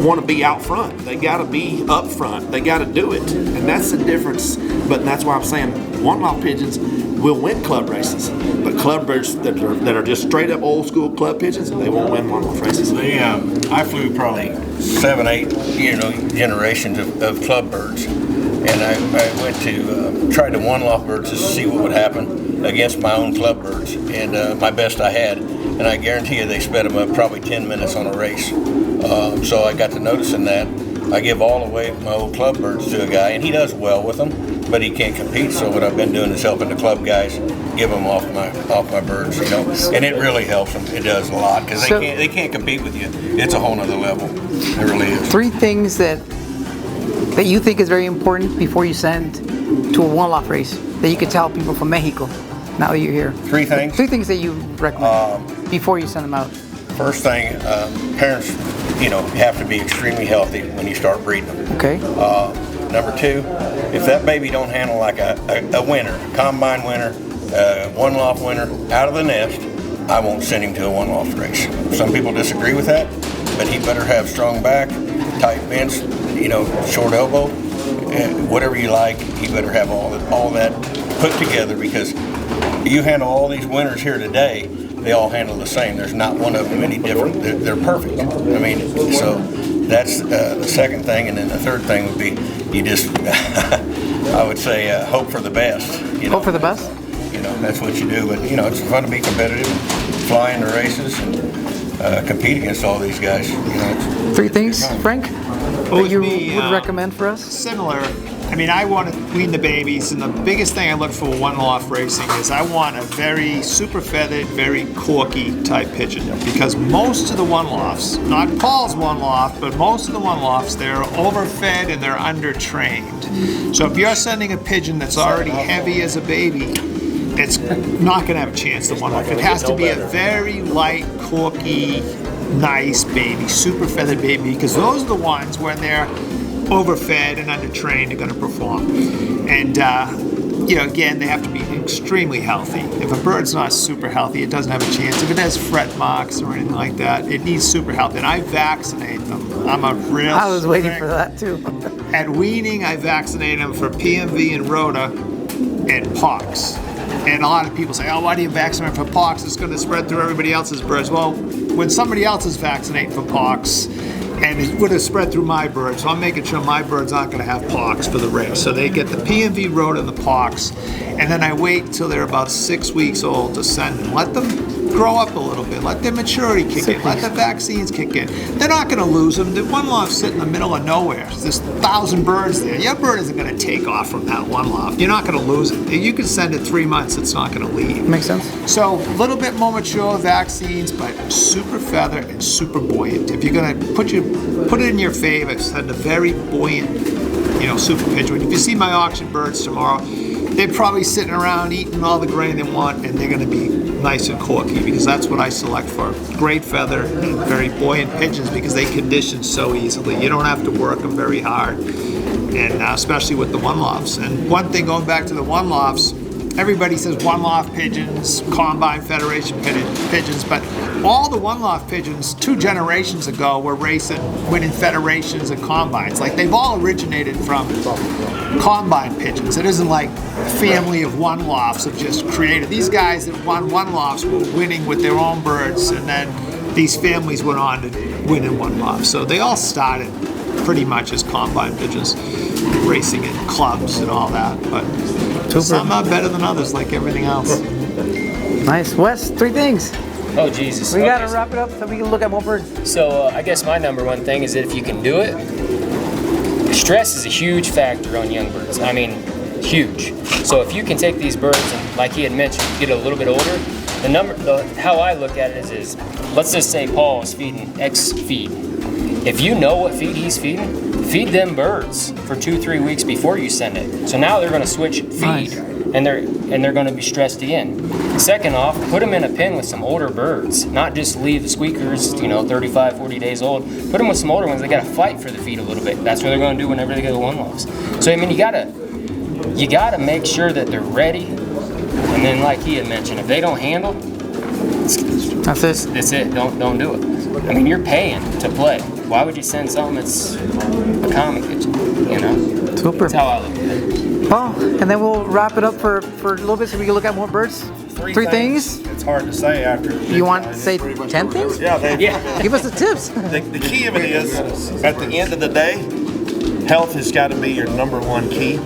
want to be out front. They got to be up front. They got to do it. And that's the difference. But that's why I'm saying one-off pigeons will win club races. But club birds that are just straight up old school club pigeons, they won't win one-off races. I flew probably 7, 8 generations of club birds. And I went to try the one-off birds to see what would happen against my own club birds. And my best I had. And I guarantee you they sped them up probably 10 minutes on a race. So I got to noticing that. I give all away my old club birds to a guy, and he does well with them, but he can't compete. So what I've been doing is helping the club guys give them off my birds, and it really helps them. It does a lot because they can't compete with you. It's a whole nother level. It really is. 3 things that you think is very important before you send to a one-off race that you could tell people from Mexico now that you're here. 3 things? 3 things that you recommend before you send them out. First thing, parents, have to be extremely healthy when you start breeding them. Okay. Number 2, if that baby don't handle like a winner, combine winner, one-off winner out of the nest, I won't send him to a one-off race. Some people disagree with that, but he better have strong back, tight fence, short elbow, whatever you like. He better have all that put together, because you handle all these winners here today, they all handle the same. There's not one of them any different. They're perfect. So that's the second thing. And then the third thing would be you just, I would say, hope for the best. Hope for the best? That's what you do. But, it's fun to be competitive, fly in the races, and compete against all these guys. 3 things, Frank, that you would recommend for us? Similar. I want to wean the babies, and the biggest thing I look for one-off racing is I want a very super feathered, very corky type pigeon, because most of the one-offs, not Paul's one-off, but most of the one-offs, they're overfed and they're undertrained. So if you're sending a pigeon that's already heavy as a baby, it's not going to have a chance to one-off. It has to be a very light, corky, nice baby, super feathered baby, because those are the ones when they're overfed and undertrained are going to perform. And again, they have to be extremely healthy. If a bird's not super healthy, it doesn't have a chance. If it has fret marks or anything like that, it needs super health. And I vaccinate them. I was waiting for that too. At weaning, I vaccinate them for PMV and rota and pox. And a lot of people say, why do you vaccinate for pox? It's going to spread through everybody else's birds. Well, when somebody else is vaccinating for pox, and it would have spread through my birds, so I'm making sure my birds aren't going to have pox for the race. So they get the PMV rota and the pox, and then I wait until they're about 6 weeks old to send them. Let them grow up a little bit. Let their maturity kick in. Let the vaccines kick in. They're not going to lose them. The one loft sit in the middle of nowhere. There's 1,000 birds there. Your bird isn't going to take off from that one loft. You're not going to lose it. You can send it 3 months. It's not going to leave. Makes sense. So a little bit more mature vaccines, but super feather and super buoyant. If you're going to put it in your favor, send a very buoyant, super pigeon. If you see my auction birds tomorrow, they're probably sitting around eating all the grain they want, and they're going to be nice and corky, because that's what I select for. Great feather and very buoyant pigeons, because they condition so easily. You don't have to work them very hard, and especially with the one lofts. And one thing, going back to the one lofts, everybody says one loft pigeons, Combine Federation pigeons, but all the one loft pigeons 2 generations ago were winning federations and combines. Like, they've all originated from combine pigeons. It isn't like a family of one lofts have just created. These guys that won one lofts were winning with their own birds, and then these families went on to win in one loft. So they all started pretty much as combine pigeons, racing in clubs and all that. But some are better than others, like everything else. Nice. Wes, 3 things. Oh, Jesus. We got to wrap it up so we can look at more birds. So I guess my number 1 thing is that if you can do it, stress is a huge factor on young birds. Huge. So if you can take these birds and, like he had mentioned, get a little bit older, how I look at it is let's just say Paul is feeding X feed. If you know what feed he's feeding, feed them birds for 2-3 weeks before you send it. So now they're going to switch feed. Nice. and they're going to be stressed again. Second off, put them in a pen with some older birds, not just leave the squeakers, 35, 40 days old. Put them with some older ones. They got to fight for the feed a little bit. That's what they're going to do whenever they go to one loss. So I mean, you gotta make sure that they're ready. And then, like he had mentioned, if they don't handle, that's it. That's it. Don't do it. I mean, you're paying to play. Why would you send something that's a common pigeon? Super. That's how I look at it. Well, and then we'll wrap it up for a little bit so we can look at more birds. Three things. It's hard to say after. You want to say 10 things? Yeah. Give us the tips. The key of it is, at the end of the day, health has got to be your number one key.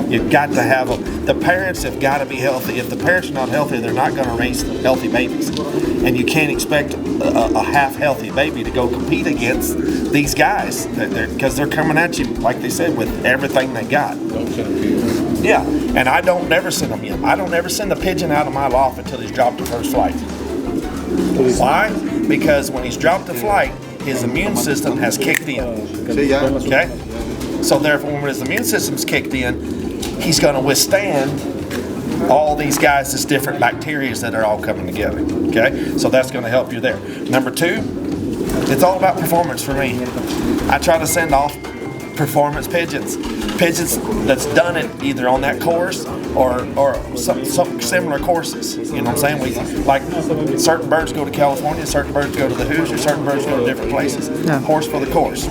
You've got to have them. The parents have got to be healthy. If the parents are not healthy, they're not going to raise healthy babies. And you can't expect a half-healthy baby to go compete against these guys because they're coming at you, like they said, with everything they got. Yeah, and I don't never send them in. I don't ever send the pigeon out of my loft until he's dropped to first flight. Why? Because when he's dropped to flight, his immune system has kicked in. Okay? So therefore, when his immune system's kicked in, he's going to withstand all these guys, this different bacteria that are all coming together. Okay? So that's going to help you there. Number two, it's all about performance for me. I try to send off performance pigeons that's done it either on that course or some similar courses. You know what I'm saying? Like certain birds go to California, certain birds go to the Hoosiers, certain birds go to different places. Yeah. Horse for the course.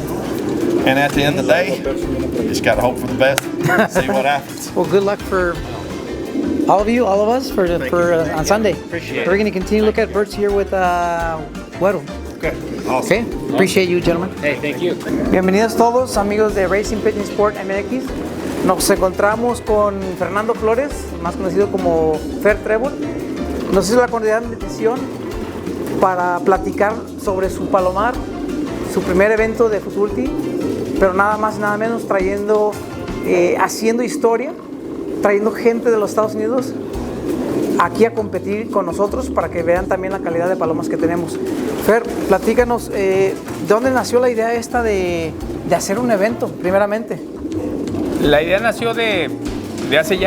And at the end of the day, you just got to hope for the best. See what happens. Well, good luck for all of you, all of us, for on Sunday. Appreciate it. We're going to continue to look at birds here with Güero. Okay. Awesome. Okay. Appreciate you, gentlemen. Hey, thank you. Bienvenidos todos, amigos de Racing Pigeon Sport MX. Nos encontramos con Fernando Flores, más conocido como Fer Trébol. Nos hizo la cordial invitación para platicar sobre su palomar, su primer evento de Futurity, pero nada más y nada menos haciendo historia, trayendo gente de los Estados Unidos aquí a competir con nosotros para que vean también la calidad de palomas que tenemos. Fer, platícanos, ¿de dónde nació la idea esta de hacer un evento, primeramente? La idea nació de hace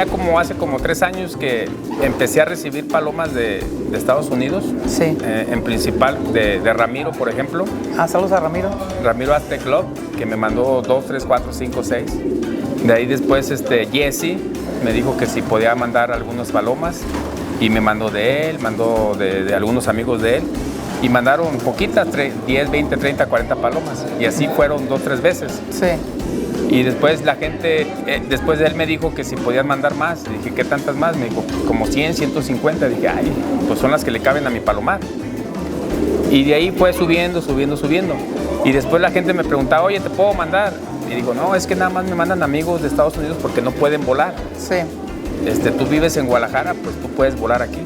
como 3 años que empecé a recibir palomas de Estados Unidos. Sí. En principal de Ramiro, por ejemplo. Saludos a Ramiro. Ramiro Azte Club, que me mandó 2, 3, 4, 5, 6. De ahí después Jesse me dijo que si podía mandar algunas palomas y me mandó de él, mandó de algunos amigos de él y mandaron poquitas, 10, 20, 30, 40 palomas y así fueron 2, 3 veces. Sí. Y después la gente, después de él me dijo que si podían mandar más. Le dije, ¿qué tantas más? Me dijo, como 100, 150. Dije, ay, pues son las que le caben a mi palomar. Y de ahí fue subiendo. Y después la gente me preguntaba, oye, ¿te puedo mandar? Y digo, no, es que nada más me mandan amigos de Estados Unidos porque no pueden volar. Sí. Tú vives en Guadalajara, pues tú puedes volar aquí.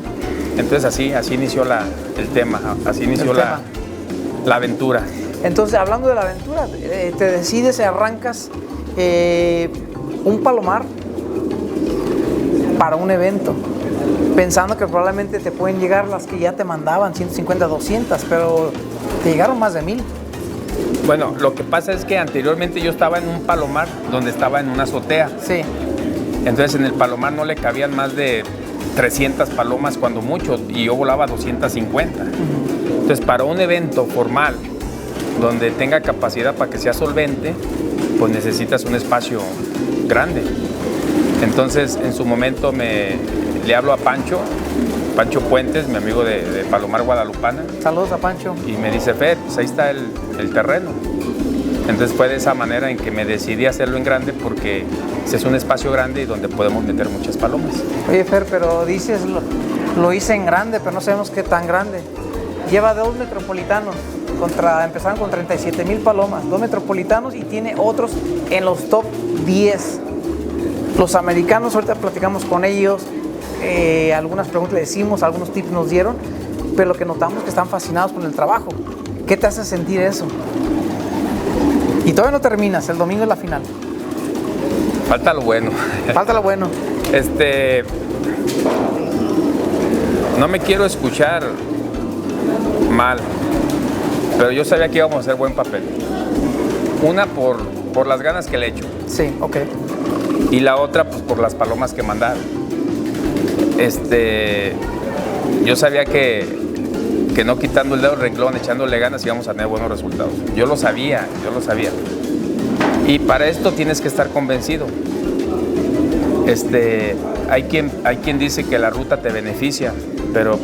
Entonces así inició el tema, así inició la aventura. Entonces, hablando de la aventura, te decides, arrancas un palomar para un evento, pensando que probablemente te pueden llegar las que ya te mandaban, 150, 200, pero te llegaron más de 1000. Bueno, lo que pasa es que anteriormente yo estaba en un palomar donde estaba en una azotea. Sí. Entonces en el palomar no le cabían más de 300 palomas cuando mucho y yo volaba 250. Entonces para un evento formal donde tenga capacidad para que sea solvente, pues necesitas un espacio grande. Entonces en su momento le hablo a Pancho Puentes, mi amigo de Palomar Guadalupana. Saludos a Pancho. Y me dice, Fer, pues ahí está el terreno. Entonces fue de esa manera en que me decidí hacerlo en grande porque es un espacio grande y donde podemos meter muchas palomas. Oye, Fer, pero dices, lo hice en grande, pero no sabemos qué tan grande. Lleva 2 metropolitanos, empezaron con 37,000 palomas, 2 metropolitanos y tiene otros en los top 10. Los americanos, ahorita platicamos con ellos, algunas preguntas le decimos, algunos tips nos dieron, pero lo que notamos es que están fascinados con el trabajo. ¿Qué te hace sentir eso? Y todavía no terminas, el domingo es la final. Falta lo bueno. Falta lo bueno. No me quiero escuchar mal, pero yo sabía que íbamos a hacer buen papel. Una por las ganas que le echo. Sí, ok. Y la otra pues por las palomas que mandaron. yo sabía que no quitando el dedo del renglón, echándole ganas, íbamos a tener buenos resultados. Yo lo sabía. Y para esto tienes que estar convencido. Hay quien dice que la ruta te beneficia, pero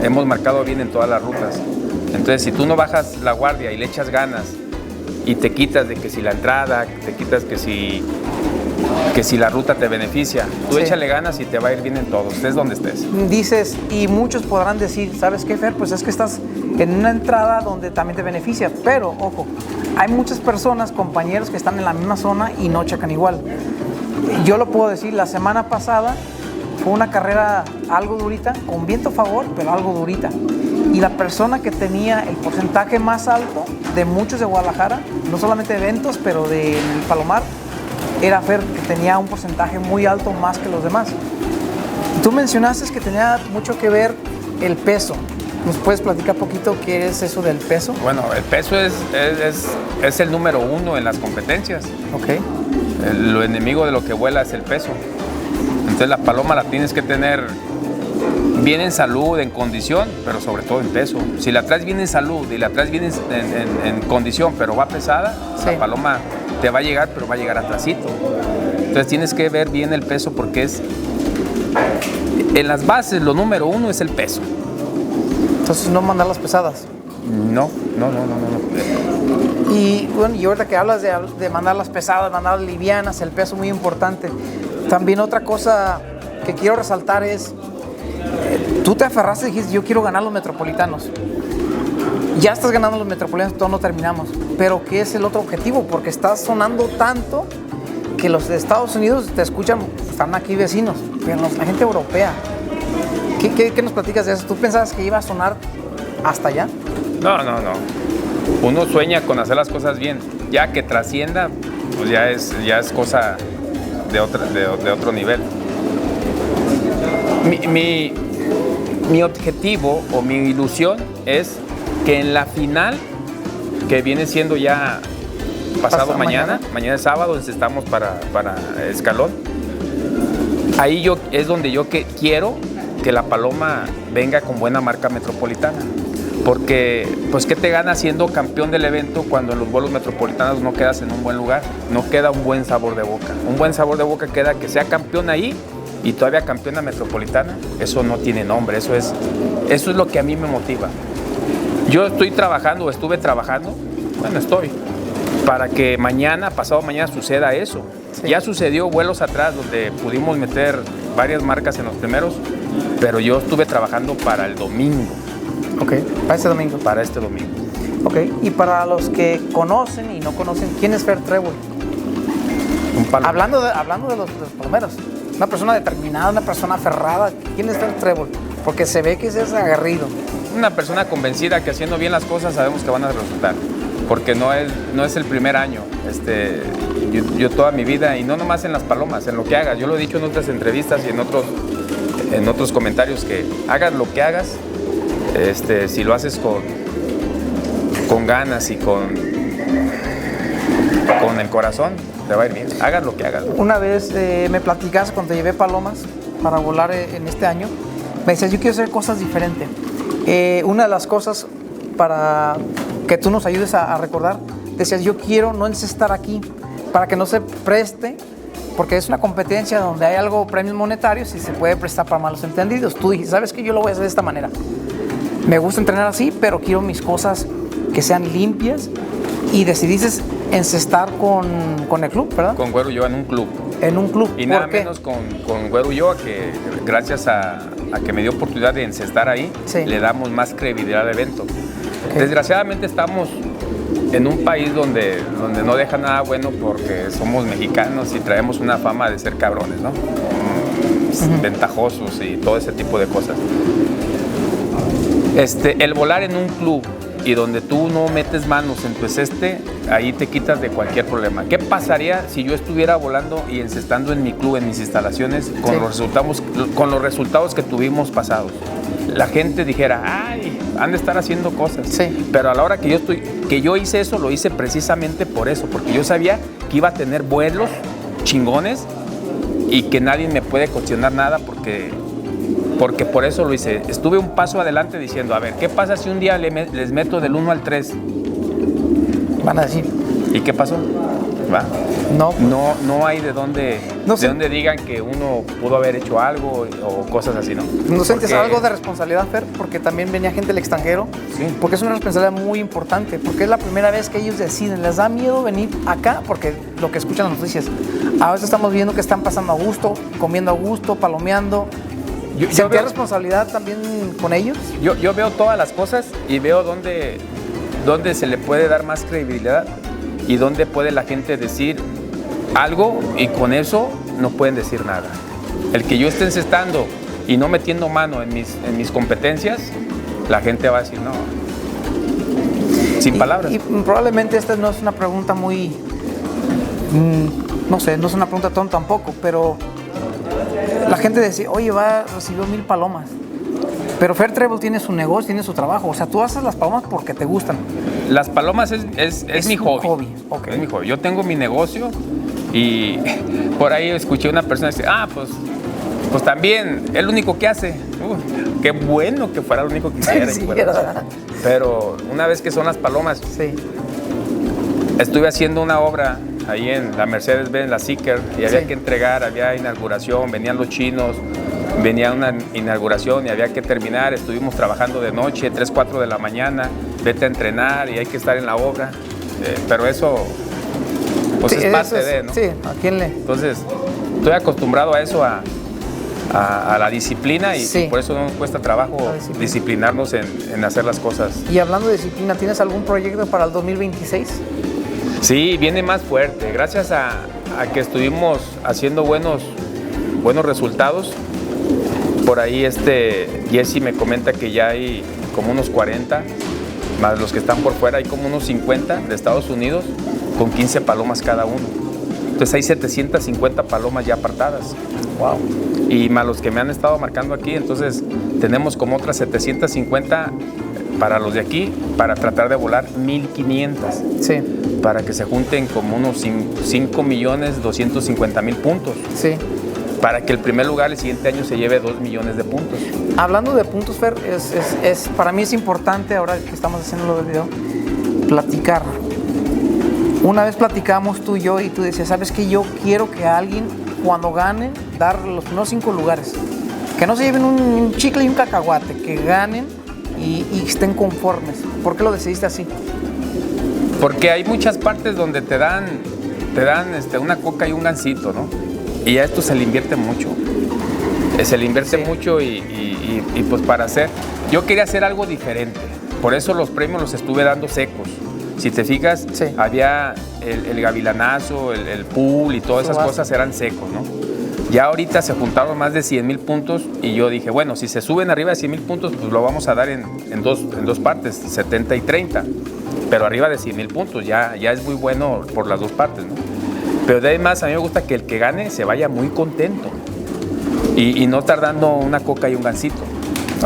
hemos marcado bien en todas las rutas. Entonces, si tú no bajas la guardia y le echas ganas y te quitas de que si la entrada, te quitas que si la ruta te beneficia, tú échale ganas y te va a ir bien en todo, estés donde estés. Dices, y muchos podrán decir, ¿sabes qué, Fer? Pues es que estás en una entrada donde también te beneficia, pero, ojo, hay muchas personas, compañeros que están en la misma zona y no checan igual. Yo lo puedo decir, la semana pasada fue una carrera algo durita, con viento a favor, pero algo durita. Y la persona que tenía el porcentaje más alto de muchos de Guadalajara, no solamente de eventos, pero del Palomar, era Fer, que tenía un porcentaje muy alto más que los demás. Tú mencionaste que tenía mucho que ver el peso. ¿Nos puedes platicar un poquito qué es eso del peso? Bueno, el peso es el número 1 en las competencias. Ok. Lo enemigo de lo que vuela es el peso. Entonces la paloma la tienes que tener bien en salud, en condición, pero sobre todo en peso. Si la traes bien en salud y la traes bien en condición, pero va pesada, la paloma te va a llegar, pero va a llegar atrasito. Entonces tienes que ver bien el peso porque en las bases lo número 1 es el peso. Entonces no mandar las pesadas. No. Y bueno, y ahorita que hablas de mandar las pesadas, mandar las livianas, el peso muy importante. También otra cosa que quiero resaltar es, tú te aferraste y dijiste, yo quiero ganar los metropolitanos. Ya estás ganando los metropolitanos, todavía no terminamos. Pero ¿qué es el otro objetivo? Porque estás sonando tanto que los de Estados Unidos te escuchan, están aquí vecinos, pero la gente europea. ¿Qué nos platicas de eso? ¿Tú pensabas que iba a sonar hasta allá? No. Uno sueña con hacer las cosas bien. Ya que trascienda, pues ya es cosa de otro nivel. Mi objetivo o mi ilusión es que en la final, que viene siendo ya pasado mañana es sábado, estamos para Escalón, ahí es donde yo quiero que la paloma venga con buena marca metropolitana. Porque, pues, ¿qué te gana siendo campeón del evento cuando en los vuelos metropolitanos no quedas en un buen lugar? No queda un buen sabor de boca. Un buen sabor de boca queda que sea campeón ahí y todavía campeona metropolitana. Eso no tiene nombre, eso es lo que a mí me motiva. Yo estuve trabajando, para que pasado mañana suceda eso. Sí. Ya sucedió vuelos atrás donde pudimos meter varias marcas en los primeros, pero yo estuve trabajando para el domingo. Ok, para este domingo. Para este domingo. Ok, y para los que conocen y no conocen, ¿quién es Fer Trébol? Hablando de los palomeros, una persona determinada, una persona aferrada, ¿quién es Fer Trébol? Porque se ve que es aguerrido. Una persona convencida que haciendo bien las cosas sabemos que van a resultar, porque no es el primer año. Yo toda mi vida, y no nomás en las palomas, en lo que hagas, yo lo he dicho en otras entrevistas y en otros comentarios, que hagas lo que hagas, si lo haces con ganas y con el corazón, te va a ir bien. Hagas lo que hagas. Una vez me platicaste cuando te llevé palomas para volar en este año, me decías, yo quiero hacer cosas diferentes. Una de las cosas para que tú nos ayudes a recordar, decías, yo quiero no encestar aquí, para que no se preste, porque es una competencia donde hay algo, premios monetarios, y se puede prestar para malos entendidos. Tú dijiste, ¿sabes qué? Yo lo voy a hacer de esta manera. Me gusta entrenar así, pero quiero mis cosas que sean limpias, y decidiste encestar con el club, ¿verdad? Con Güero Sta en un club. En un club. Y nada menos con Güero Sta, que gracias a que me dio oportunidad de encestar ahí, sí, le damos más credibilidad al evento. Okay. Desgraciadamente estamos en un país donde no deja nada bueno, porque somos mexicanos y traemos una fama de ser cabrones, ¿no? Ventajosos y todo ese tipo de cosas. El volar en un club y donde tú no metes manos en tu ahí te quitas de cualquier problema. ¿Qué pasaría si yo estuviera volando y encestando en mi club, en mis instalaciones, con, sí, los resultados que tuvimos pasados? La gente dijera, ay, han de estar haciendo cosas. Sí. Pero a la hora que yo hice eso, lo hice precisamente por eso, porque yo sabía que iba a tener vuelos chingones y que nadie me puede cuestionar nada, porque porque por eso lo hice. Estuve un paso adelante diciendo, a ver, ¿qué pasa si un día les meto del 1 al 3? Van a decir. ¿Y qué pasó? ¿Va? No hay de dónde digan que uno pudo haber hecho algo o cosas así, ¿no? ¿No sientes algo de responsabilidad, Fer? Porque también venía gente del extranjero. Sí. Porque es una responsabilidad muy importante. Porque es la primera vez que ellos deciden. Les da miedo venir acá porque lo que escuchan las noticias. A veces estamos viendo que están pasando a gusto, comiendo a gusto, palomeando. ¿Sentías responsabilidad también con ellos? Yo veo todas las cosas y veo dónde se le puede dar más credibilidad y dónde puede la gente decir algo y con eso no pueden decir nada. El que yo esté encestando y no metiendo mano en mis competencias, la gente va a decir no. Sin palabras. Y probablemente esta no es una pregunta muy... no sé, no es una pregunta tonta tampoco, pero la gente dice, oye, recibió 1000 palomas. Pero Fer Trébol tiene su negocio, tiene su trabajo. O sea, tú haces las palomas porque te gustan. Las palomas es mi hobby. Okay. Es mi hobby. Yo tengo mi negocio y por ahí escuché una persona decir, pues también, es lo único que hace. Qué bueno que fuera lo único que hiciera. Sí, pero una vez que son las palomas, sí. Estuve haciendo una obra ahí en la Mercedes-Benz, la Seeker, y había que entregar, había inauguración, venían los chinos, venía una inauguración y había que terminar. Estuvimos trabajando de noche, 3, 4 de la mañana, vete a entrenar y hay que estar en la obra. Pero eso, pues es parte de, ¿no? Sí, ¿a quién le...? Entonces, estoy acostumbrado a eso, a la disciplina y por eso no nos cuesta trabajo disciplinarnos en hacer las cosas. Y hablando de disciplina, ¿tienes algún proyecto para el 2026? Sí, viene más fuerte. Gracias a que estuvimos haciendo buenos resultados. Por ahí Jesse me comenta que ya hay como unos 40, más los que están por fuera, hay como unos 50 de Estados Unidos con 15 palomas cada uno. Entonces hay 750 palomas ya apartadas. Wow. Y más los que me han estado marcando aquí, entonces tenemos como otras 750 para los de aquí, para tratar de volar 1500. Sí. Para que se junten como unos 5.250.000 puntos. Sí. Para que el primer lugar el siguiente año se lleve 2 millones de puntos. Hablando de puntos, Fer, para mí es importante, ahora que estamos haciendo lo del video, platicar. Una vez platicamos tú y yo y tú decías, ¿sabes qué? Yo quiero que alguien, cuando gane, dar los primeros 5 lugares. Que no se lleven un chicle y un cacahuate, que ganen y estén conformes. ¿Por qué lo decidiste así? Porque hay muchas partes donde te dan una coca y un gansito, ¿no? Y a esto se le invierte mucho. Se le invierte mucho y pues para hacer... Yo quería hacer algo diferente. Por eso los premios los estuve dando secos. Si te fijas, había el gavilanazo, el pool y todas esas cosas eran secos, ¿no? Ya ahorita se juntaron más de 100,000 puntos y yo dije, bueno, si se suben arriba de 100,000 puntos, pues lo vamos a dar en dos partes, 70 y 30. Pero arriba de 100,000 puntos ya es muy bueno por las dos partes, ¿no? Pero de ahí más, a mí me gusta que el que gane se vaya muy contento y no estar dando una coca y un gansito.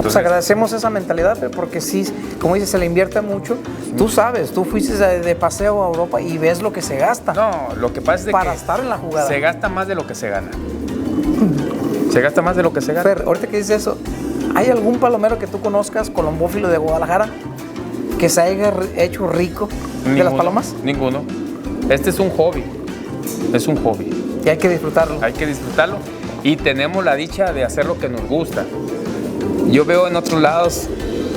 Pues agradecemos esa mentalidad, porque sí, como dices, se le invierte mucho. Tú sabes, tú fuiste de paseo a Europa y ves lo que se gasta. No, lo que pasa es para que estar en la jugada. Se gasta más de lo que se gana. Se gasta más de lo que se gana. Fer, ahorita que dices eso, ¿hay algún palomero que tú conozcas, colombófilo de Guadalajara, que se haya hecho rico de las palomas? Ninguno. Este es un hobby. Es un hobby. Y hay que disfrutarlo. Hay que disfrutarlo. Y tenemos la dicha de hacer lo que nos gusta. Yo veo en otros lados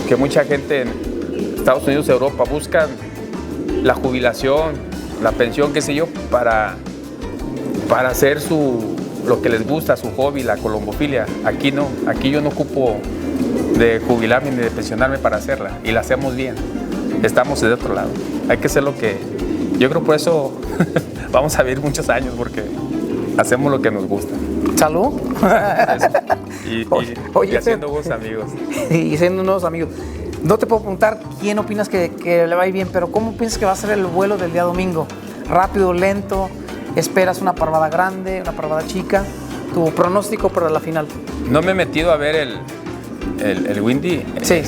que mucha gente en Estados Unidos, Europa, buscan la jubilación, la pensión, qué sé yo, para hacer lo que les gusta, su hobby, la colombofilia. Aquí no. Aquí yo no ocupo de jubilarme ni de pensionarme para hacerla. Y la hacemos bien. Estamos de otro lado. Hay que hacer lo que... Yo creo por eso vamos a vivir muchos años, porque hacemos lo que nos gusta. Salud. Y haciendo nuevos amigos. Y siendo nuevos amigos. No te puedo preguntar quién opinas que le va a ir bien, pero ¿cómo piensas que va a ser el vuelo del día domingo? ¿Rápido, lento? ¿Esperas una parvada grande, una parvada chica? ¿Tu pronóstico para la final? No me he metido a ver el Windy, sí.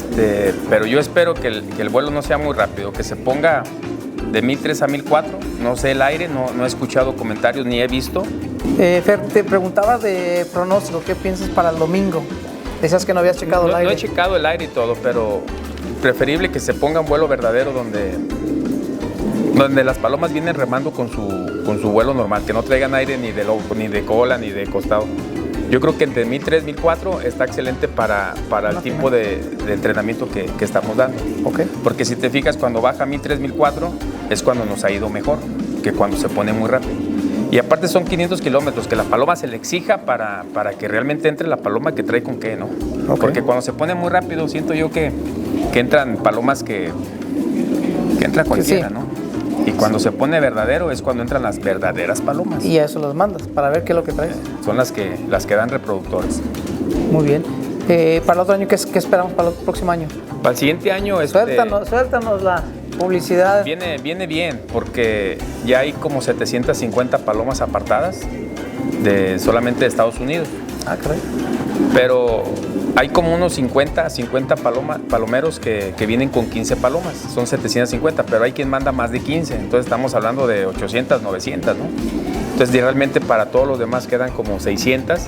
Pero yo espero que el vuelo no sea muy rápido, que se ponga de 1003 a 1004. No sé el aire, no he escuchado comentarios ni he visto. Fer, te preguntaba de pronóstico, ¿qué piensas para el domingo? Decías que no habías checado el aire. No he checado el aire y todo, pero preferible que se ponga un vuelo verdadero donde las palomas vienen remando con su vuelo normal, que no traigan aire ni de loco, ni de cola, ni de costado. Yo creo que entre 1003 y 1004 está excelente para el tipo de entrenamiento que estamos dando. Okay. Porque si te fijas, cuando baja 1003, 1004 es cuando nos ha ido mejor que cuando se pone muy rápido. Y aparte son 500 kilómetros, que la paloma se le exija para que realmente entre la paloma que trae con qué, ¿no? Okay. Porque cuando se pone muy rápido, siento yo que entran palomas que entra cualquiera, sí. ¿no? Y cuando se pone verdadero es cuando entran las verdaderas palomas. Y a eso los mandas, para ver qué es lo que traes. Son las que dan reproductores. Muy bien. Para el otro año, ¿qué esperamos para el próximo año? Para el siguiente año... Suéltanos la publicidad. Viene bien, porque ya hay como 750 palomas apartadas solamente de Estados Unidos. Ah, caray. Pero hay como unos 50 palomeros que vienen con 15 palomas. Son 750, pero hay quien manda más de 15. Entonces estamos hablando de 800, 900, ¿no? Entonces realmente para todos los demás quedan como 600,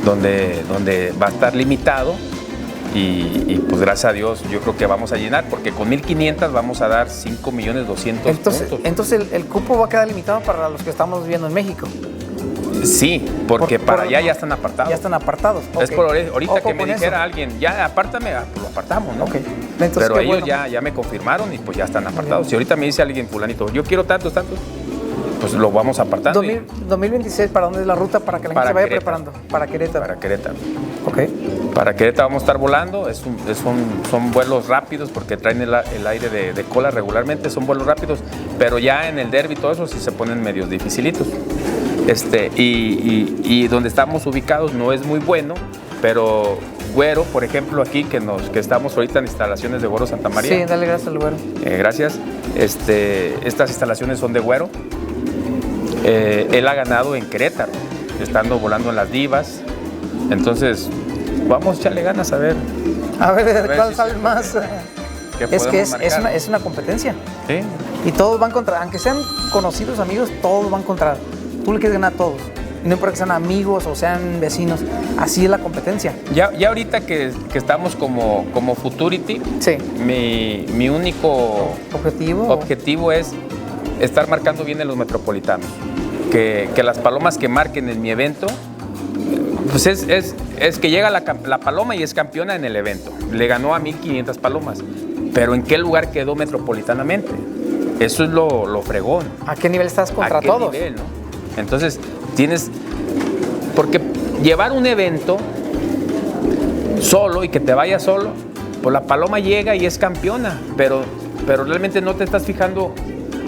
donde va a estar limitado. Y pues gracias a Dios yo creo que vamos a llenar, porque con 1,500 vamos a dar 5,200,000 puntos. Entonces el cupo va a quedar limitado para los que estamos viviendo en México. Sí, porque para allá ya están apartados. Ya están apartados. Okay. Es por ahorita que me dijera alguien, ya apártame, pues lo apartamos, ¿no? Okay. Entonces, pero ellos ya me confirmaron y pues ya están apartados. Si ahorita me dice alguien fulanito, yo quiero tantos, pues lo vamos apartando. 2026, ¿para dónde es la ruta para que la gente se vaya preparando? Para Querétaro. Para Querétaro. Ok. Para Querétaro vamos a estar volando, son vuelos rápidos porque traen el aire de cola regularmente, son vuelos rápidos, pero ya en el derby y todo eso sí se ponen medios dificilitos. Y donde estamos ubicados no es muy bueno, pero Güero, por ejemplo, aquí que estamos ahorita en instalaciones de Güero Santa María. Sí, dale gracias al Güero. Gracias. Estas instalaciones son de Güero. Él ha ganado en Querétaro, estando volando en las divas. Entonces, vamos a echarle ganas a ver. A ver cuál sale más. Es que es una competencia. Sí. Y todos van contra, aunque sean conocidos amigos, todos van contra. Tú le quieres ganar a todos. No importa que sean amigos o sean vecinos. Así es la competencia. Ya ahorita que estamos como Futurity, sí. mi único objetivo es estar marcando bien en los metropolitanos. Que las palomas que marquen en mi evento, pues es que llega la paloma y es campeona en el evento. Le ganó a 1,500 palomas. Pero ¿en qué lugar quedó metropolitanamente? Eso es lo fregón. ¿A qué nivel estás contra todos? ¿A qué nivel, no? Entonces, porque llevar un evento solo y que te vayas solo, pues la paloma llega y es campeona, pero realmente no te estás fijando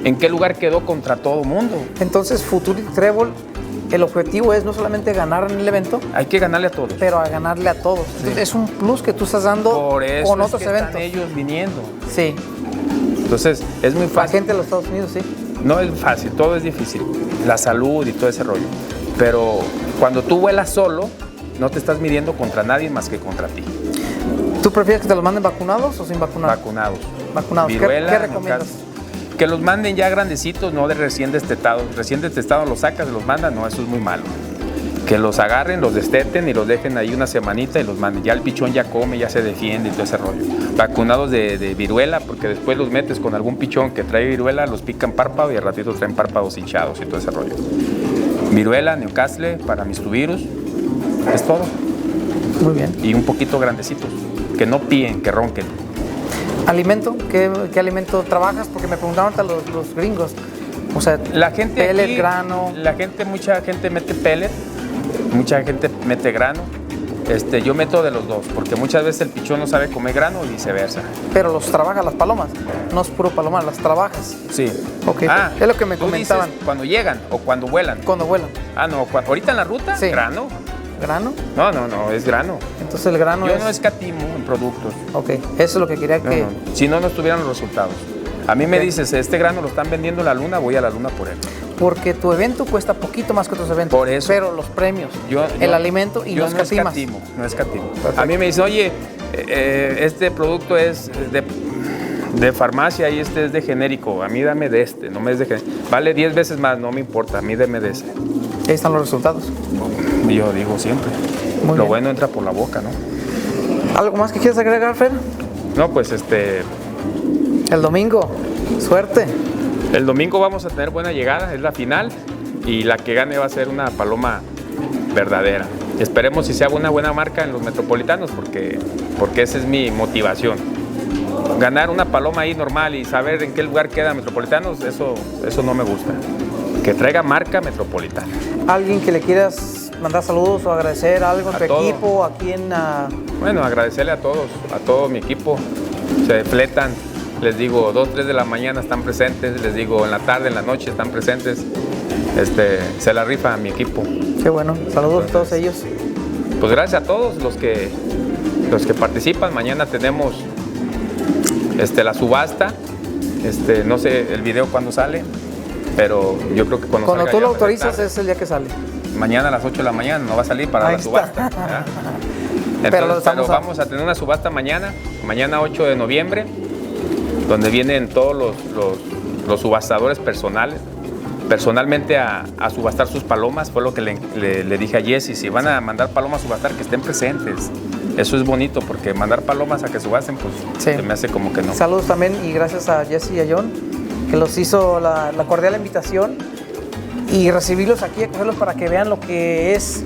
en qué lugar quedó contra todo mundo. Entonces, Futurity Trébol, el objetivo es no solamente ganar en el evento, hay que ganarle a todos. Pero a ganarle a todos. Sí. Entonces, es un plus que tú estás dando por eso con otros eventos. Están ellos viniendo. Sí. Entonces, es muy fácil. La gente de los Estados Unidos, sí. No es fácil, todo es difícil. La salud y todo ese rollo. Pero cuando tú vuelas solo, no te estás midiendo contra nadie más que contra ti. ¿Tú prefieres que te los manden vacunados o sin vacunar? Vacunados. Viruela, ¿Qué recomiendas? Que los manden ya grandecitos, no de recién destetados. Recién destetados los sacas, los mandan, no, eso es muy malo. Que los agarren, los desteten y los dejen ahí una semanita y los manden. Ya el pichón ya come, ya se defiende y todo ese rollo. Vacunados de viruela, porque después los metes con algún pichón que trae viruela, los pican párpado y al ratito traen párpados hinchados y todo ese rollo. Viruela, Newcastle, para mis virus, es todo. Muy bien. Y un poquito grandecitos, que no píen, que ronquen. ¿Alimento? ¿Qué alimento trabajas? Porque me preguntaron ahorita los gringos. O sea, la gente pellet, aquí, grano. Mucha gente mete pellet, mucha gente mete grano. Yo meto de los dos, porque muchas veces el pichón no sabe comer grano y viceversa. Pero los trabajas las palomas, no es puro palomar, las trabajas. Sí. Okay. Es lo que me comentaban. Dices, ¿cuando llegan o cuando vuelan? Cuando vuelan. No, ahorita en la ruta, sí. ¿Grano? ¿Grano? No, es grano. Entonces el grano Yo no escatimo en productos. Ok, eso es lo que quería que... No. Si no estuvieran los resultados. A mí me dices, este grano lo están vendiendo en la luna, voy a la luna por él. Porque tu evento cuesta poquito más que otros eventos. Por eso. Pero los premios, el alimento y no escatimas. No escatimo. A mí me dicen, oye, este producto es de farmacia y este es de genérico. A mí dame de este, no me es de genérico. Vale 10 veces más, no me importa, a mí deme de ese. Ahí están los resultados. Yo digo siempre. Lo bueno entra por la boca, ¿no? ¿Algo más que quieras agregar, Fer? No, pues El domingo, suerte. el domingo vamos a tener buena llegada, es la final, y la que gane va a ser una paloma verdadera. Esperemos si sea una buena marca en los metropolitanos, porque esa es mi motivación. Ganar una paloma ahí normal y saber en qué lugar queda metropolitanos, eso no me gusta. Que traiga marca metropolitana. ¿Alguien que le quieras mandar saludos o agradecer algo en tu equipo? ¿A quién? Bueno, agradecerle a todos, a todo mi equipo. Se fletan, les digo, 2, 3 de la mañana están presentes, les digo, en la tarde, en la noche están presentes. Se la rifa a mi equipo. Qué bueno, saludos a todos ellos. Pues gracias a todos los que participan. Mañana tenemos la subasta. No sé el video cuándo sale, pero yo creo que cuando tú lo autorizas es el día que sale. Mañana a las 8 de la mañana no va a salir para la subasta. Pero vamos a tener una subasta mañana 8 de noviembre, donde vienen todos los subastadores personalmente a subastar sus palomas. Fue lo que le dije a Jessy, si van a mandar palomas a subastar, que estén presentes. Eso es bonito, porque mandar palomas a que subasten, pues se me hace como que no. Saludos también y gracias a Jessy y a John, que los hizo la cordial invitación y recibirlos aquí, acogerlos para que vean lo que es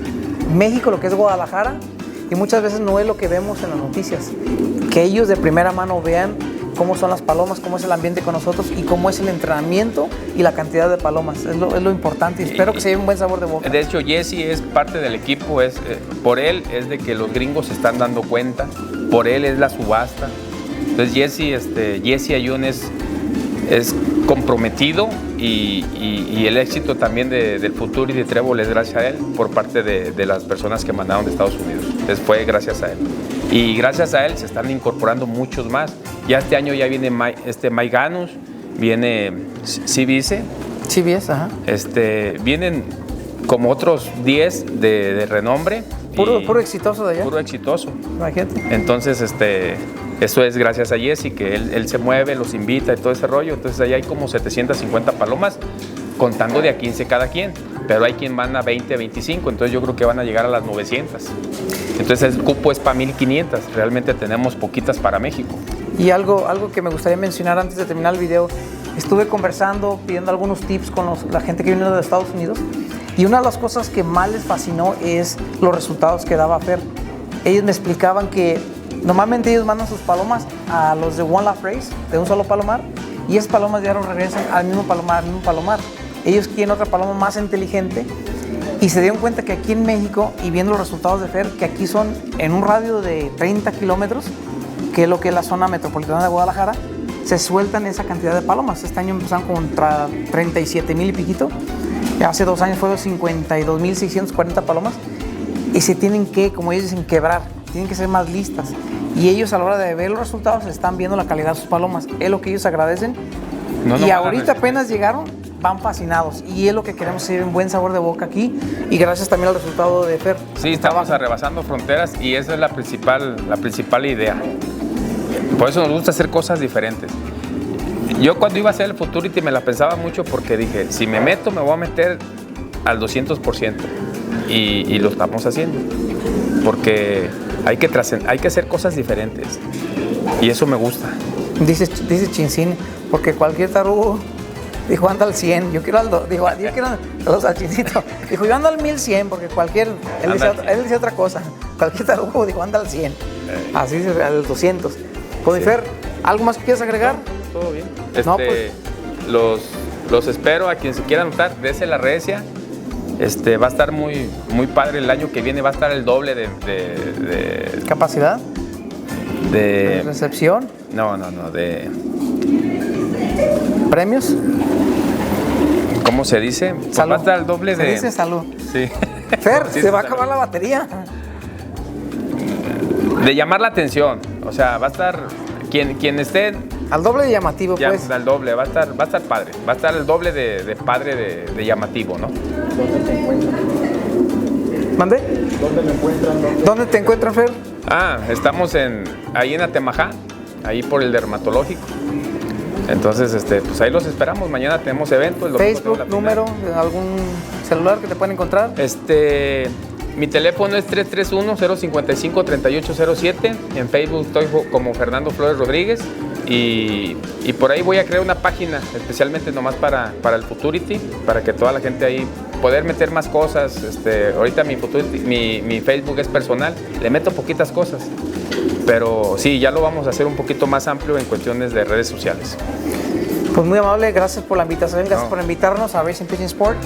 México, lo que es Guadalajara, y muchas veces no es lo que vemos en las noticias. Que ellos de primera mano vean cómo son las palomas, cómo es el ambiente con nosotros y cómo es el entrenamiento y la cantidad de palomas. Es lo importante y espero que se lleve un buen sabor de boca. De hecho, Jesse es parte del equipo, por él es de que los gringos se están dando cuenta, por él es la subasta. Entonces Jesse Ayun es comprometido y el éxito también del Futurity Trébol es gracias a él por parte de las personas que mandaron de Estados Unidos. Entonces fue gracias a él. Y gracias a él se están incorporando muchos más. Ya este año ya viene Mike Ganus, viene CBS, ajá. Vienen como otros 10 de renombre. Puro exitoso de allá. Puro exitoso. Imagínate. Entonces, eso es gracias a Jesse, que él se mueve, los invita y todo ese rollo. Entonces, ahí hay como 750 palomas, contando de a 15 cada quien. Pero hay quien van a 20, 25, entonces yo creo que van a llegar a las 900. Entonces, el cupo es para 1500. Realmente tenemos poquitas para México. Y algo que me gustaría mencionar antes de terminar el video, estuve conversando, pidiendo algunos tips con la gente que viene de Estados Unidos, y una de las cosas que más les fascinó es los resultados que daba Fer. Ellos me explicaban que normalmente ellos mandan sus palomas a los de One Lap Race, de un solo palomar, y esas palomas ya regresan al mismo palomar. Ellos quieren otra paloma más inteligente, y se dieron cuenta que aquí en México, y viendo los resultados de Fer, que aquí son en un radio de 30 kilómetros, que es lo que es la zona metropolitana de Guadalajara, se sueltan esa cantidad de palomas. Este año empezaron contra 37,000 y piquito. Hace 2 años fueron 52,640 palomas. Y se tienen que, como ellos dicen, quebrar. Tienen que ser más listas. Y ellos a la hora de ver los resultados están viendo la calidad de sus palomas. Es lo que ellos agradecen. Y ahorita apenas llegaron, van fascinados. Y es lo que queremos, hacer un buen sabor de boca aquí. Y gracias también al resultado de Fer. Sí, estamos rebasando fronteras y esa es la principal idea. Por eso nos gusta hacer cosas diferentes. Yo cuando iba a hacer el Futurity me la pensaba mucho porque dije, si me meto me voy a meter al 200%. Y lo estamos haciendo. Porque hay que hacer cosas diferentes. Y eso me gusta. Dice Chincín, porque cualquier tarugo dijo anda al 100, yo quiero saludos al Chincito, dijo yo ando al 1100 porque él dice otra cosa, cualquier tarugo dijo anda al 100, así dice al 200. Fer, ¿algo más que quieras agregar? Todo bien. No, pues. Los espero a quien se quiera anotar, dése la recia. Va a estar muy, muy padre el año que viene, va a estar el doble de ¿capacidad? ¿De recepción? No, de... ¿Premios? ¿Cómo se dice? Pues va a estar el doble de... Se dice salud. Sí. Fer, se va a acabar la batería. De llamar la atención, o sea, va a estar quien esté... Al doble de llamativo, ya, pues. Al doble, va a estar padre, va a estar el doble de padre de llamativo, ¿no? ¿Dónde te encuentran? ¿Mande? ¿Dónde me encuentran? ¿Dónde te encuentran, Fer? Estamos ahí en Atemajá, ahí por el dermatológico. Entonces, pues ahí los esperamos, mañana tenemos evento. Facebook, número, algún celular que te puedan encontrar. Mi teléfono es 331-055-3807. En Facebook estoy como Fernando Flores Rodríguez. Y por ahí voy a crear una página especialmente nomás para el Futurity, para que toda la gente ahí poder meter más cosas. Ahorita mi Facebook es personal, le meto poquitas cosas, pero sí, ya lo vamos a hacer un poquito más amplio en cuestiones de redes sociales. Pues muy amable, gracias por la invitación, gracias por invitarnos a Racing Pigeon Sport.